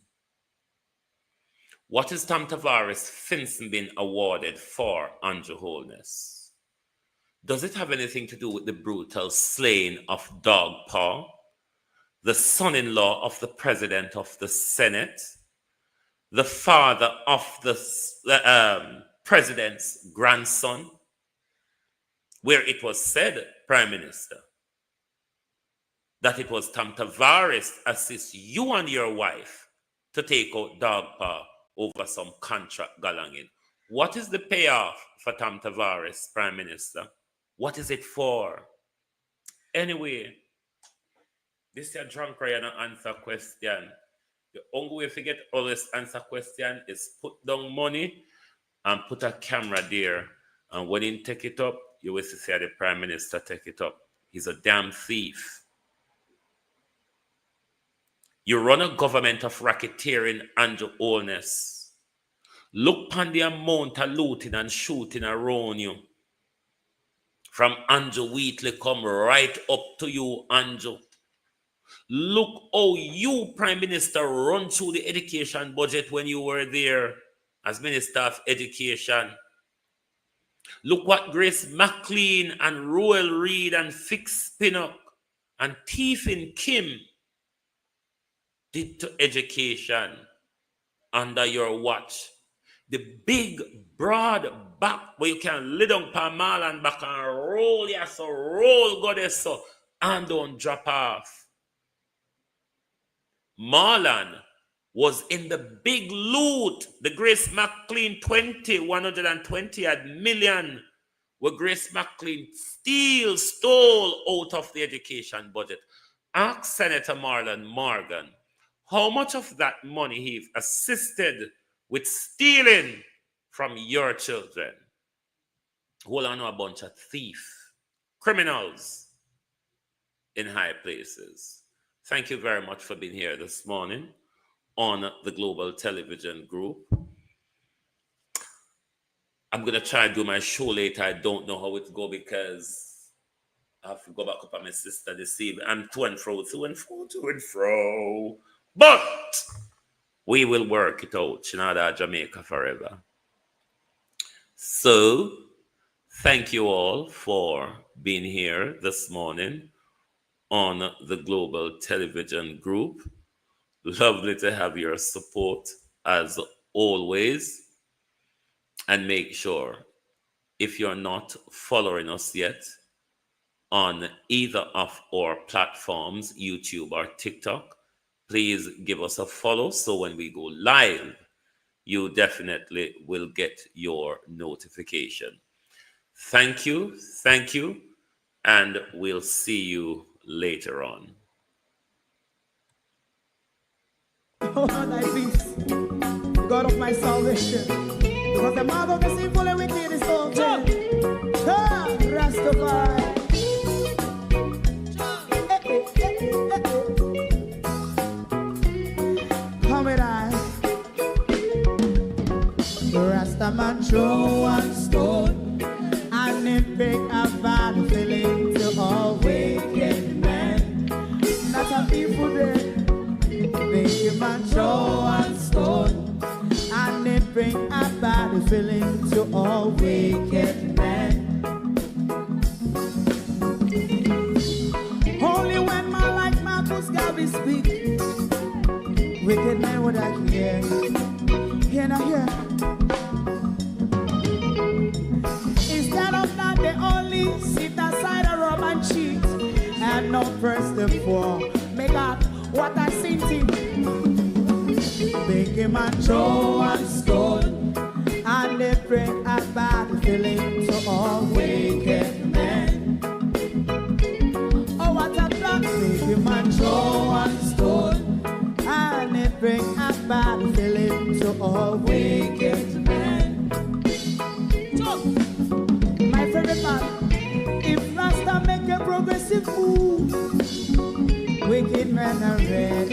What is Tom Tavares Finson being awarded for, Andrew Holness? Does it have anything to do with the brutal slaying of Dog Paw, the son-in-law of the president of the Senate, the father of the president's grandson, where it was said, Prime Minister, that it was Tom Tavares assist you and your wife to take out Dog Paw over some contract galanging. What is the payoff for Tom Tavares, Prime Minister? What is it for? Anyway, this is a drunk cry and answer question. The only way to get all this answer question is put down money and put a camera there. And when he take it up, you will see the Prime Minister take it up. He's a damn thief. You run a government of racketeering, Andrew Holness. Look upon the amount of looting and shooting around you. From Andrew Wheatley come right up to you, Andrew. Look how you, Prime Minister, run through the education budget when you were there as Minister of Education. Look what Grace McLean and Roel Reid and Fix Pinnock and Tiffin Kim did to education under your watch. The big, broad back where you can lay down Pamal and back and roll, yes, so roll, goddess, so, and don't drop off. Marlon was in the big loot, the Grace McLean 120 million, where Grace McLean stole out of the education budget. Ask Senator Marlon Morgan how much of that money he assisted with stealing from your children. Who are a bunch of thieves, criminals in high places. Thank you very much for being here this morning on the Global Television Group. I'm going to try and do my show later. I don't know how it go because I have to go back up on my sister this evening. I'm to and fro. But we will work it out. Shinada Jamaica forever. So, thank you all for being here this morning on the Global Television Group. Lovely to have your support as always. And make sure, if you're not following us yet on either of our platforms, YouTube or TikTok, please give us a follow so when we go live, you definitely will get your notification. Thank you, and we'll see you later on. Oh, thy peace, God of my salvation, because the mouth of the sinful and wicked is open. Rastafari. Come with I. Rastaman throw one stone, and it bring a bad feeling to all wicked men. Not a people there. Make a man throw one stone, and it bring a bad feeling to all wicked men. Only when man like Marcus Garvey speak, wicked men would I hear. Hear now hear. Instead of that, they only sit aside and rob and cheat, and not first the poor. Make up what I seen to. Make a man throw one stone, it bring a bad feeling to all wicked men. Oh, what a black baby man throw one stone, and it bring a bad feeling to all wicked men. So, my favorite man, if Rasta make a progressive move, wicked men are red.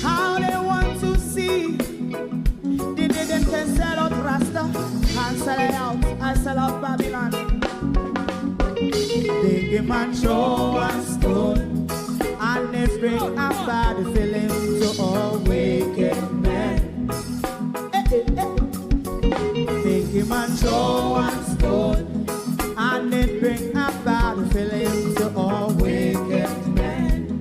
How they want to see the day them can sell out Rasta and sell it out and sell out Babylon. Big man show and stone, and they bring a bad feeling to all wicked men. Big man show and stone, and they bring a bad feeling to all wicked men.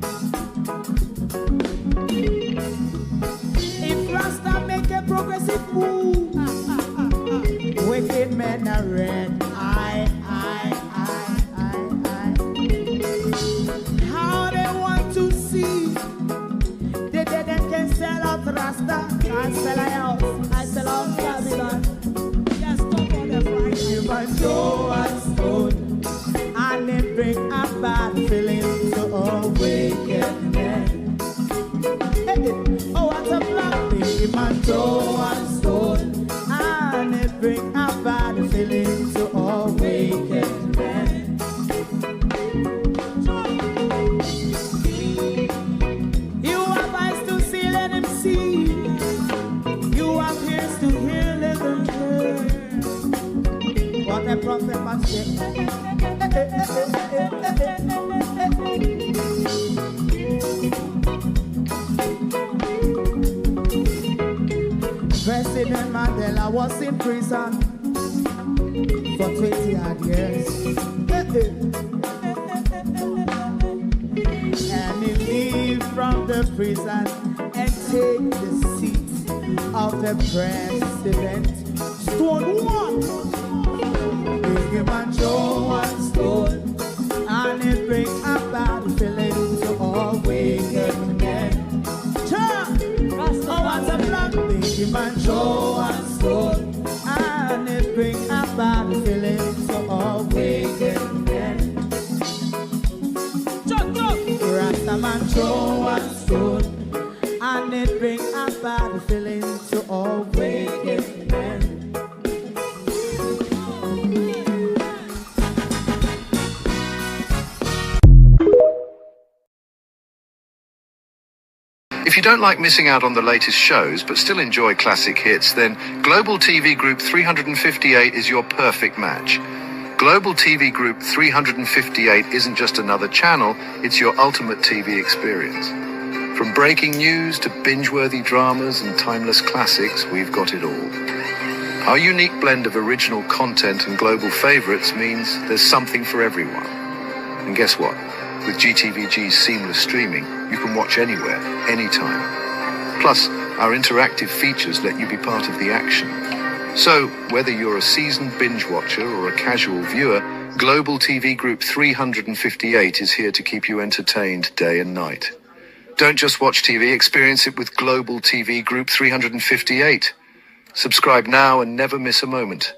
If Rasta make a progressive move, wicked men are red. How they want to see the dead and can sell out Rasta and sell out, I sell out Babylon. Yes, stop on the Friday. You might show and stone, and they bring a bad feeling to all wicked men. Oh, what a black baby man throw and stone, and they bring a bad feeling to all wicked men. You have eyes to see, let him see. You have ears to hear, let them hear. What a prophet must say. President Mandela was in prison for 20 odd years. And he leave from the prison and take the seat of the president. Stone one, big man show one stone, and it bring a bad feeling to all wicked men. Oh, what's a black big man show and stone, and it bring a bad feeling to all wicked men. Rasta man show and stone, and it bring a bad feeling to all wicked men. If you don't like missing out on the latest shows but still enjoy classic hits, then Global TV Group 358 is your perfect match. Global TV Group 358 isn't just another channel, it's your ultimate TV experience. From breaking news to binge-worthy dramas and timeless classics, we've got it all. Our unique blend of original content and global favorites means there's something for everyone. And guess what? With GTVG's seamless streaming, you can watch anywhere, anytime. Plus, our interactive features let you be part of the action. So, whether you're a seasoned binge watcher or a casual viewer, Global TV Group 358 is here to keep you entertained day and night. Don't just watch TV, experience it with Global TV Group 358. Subscribe now and never miss a moment.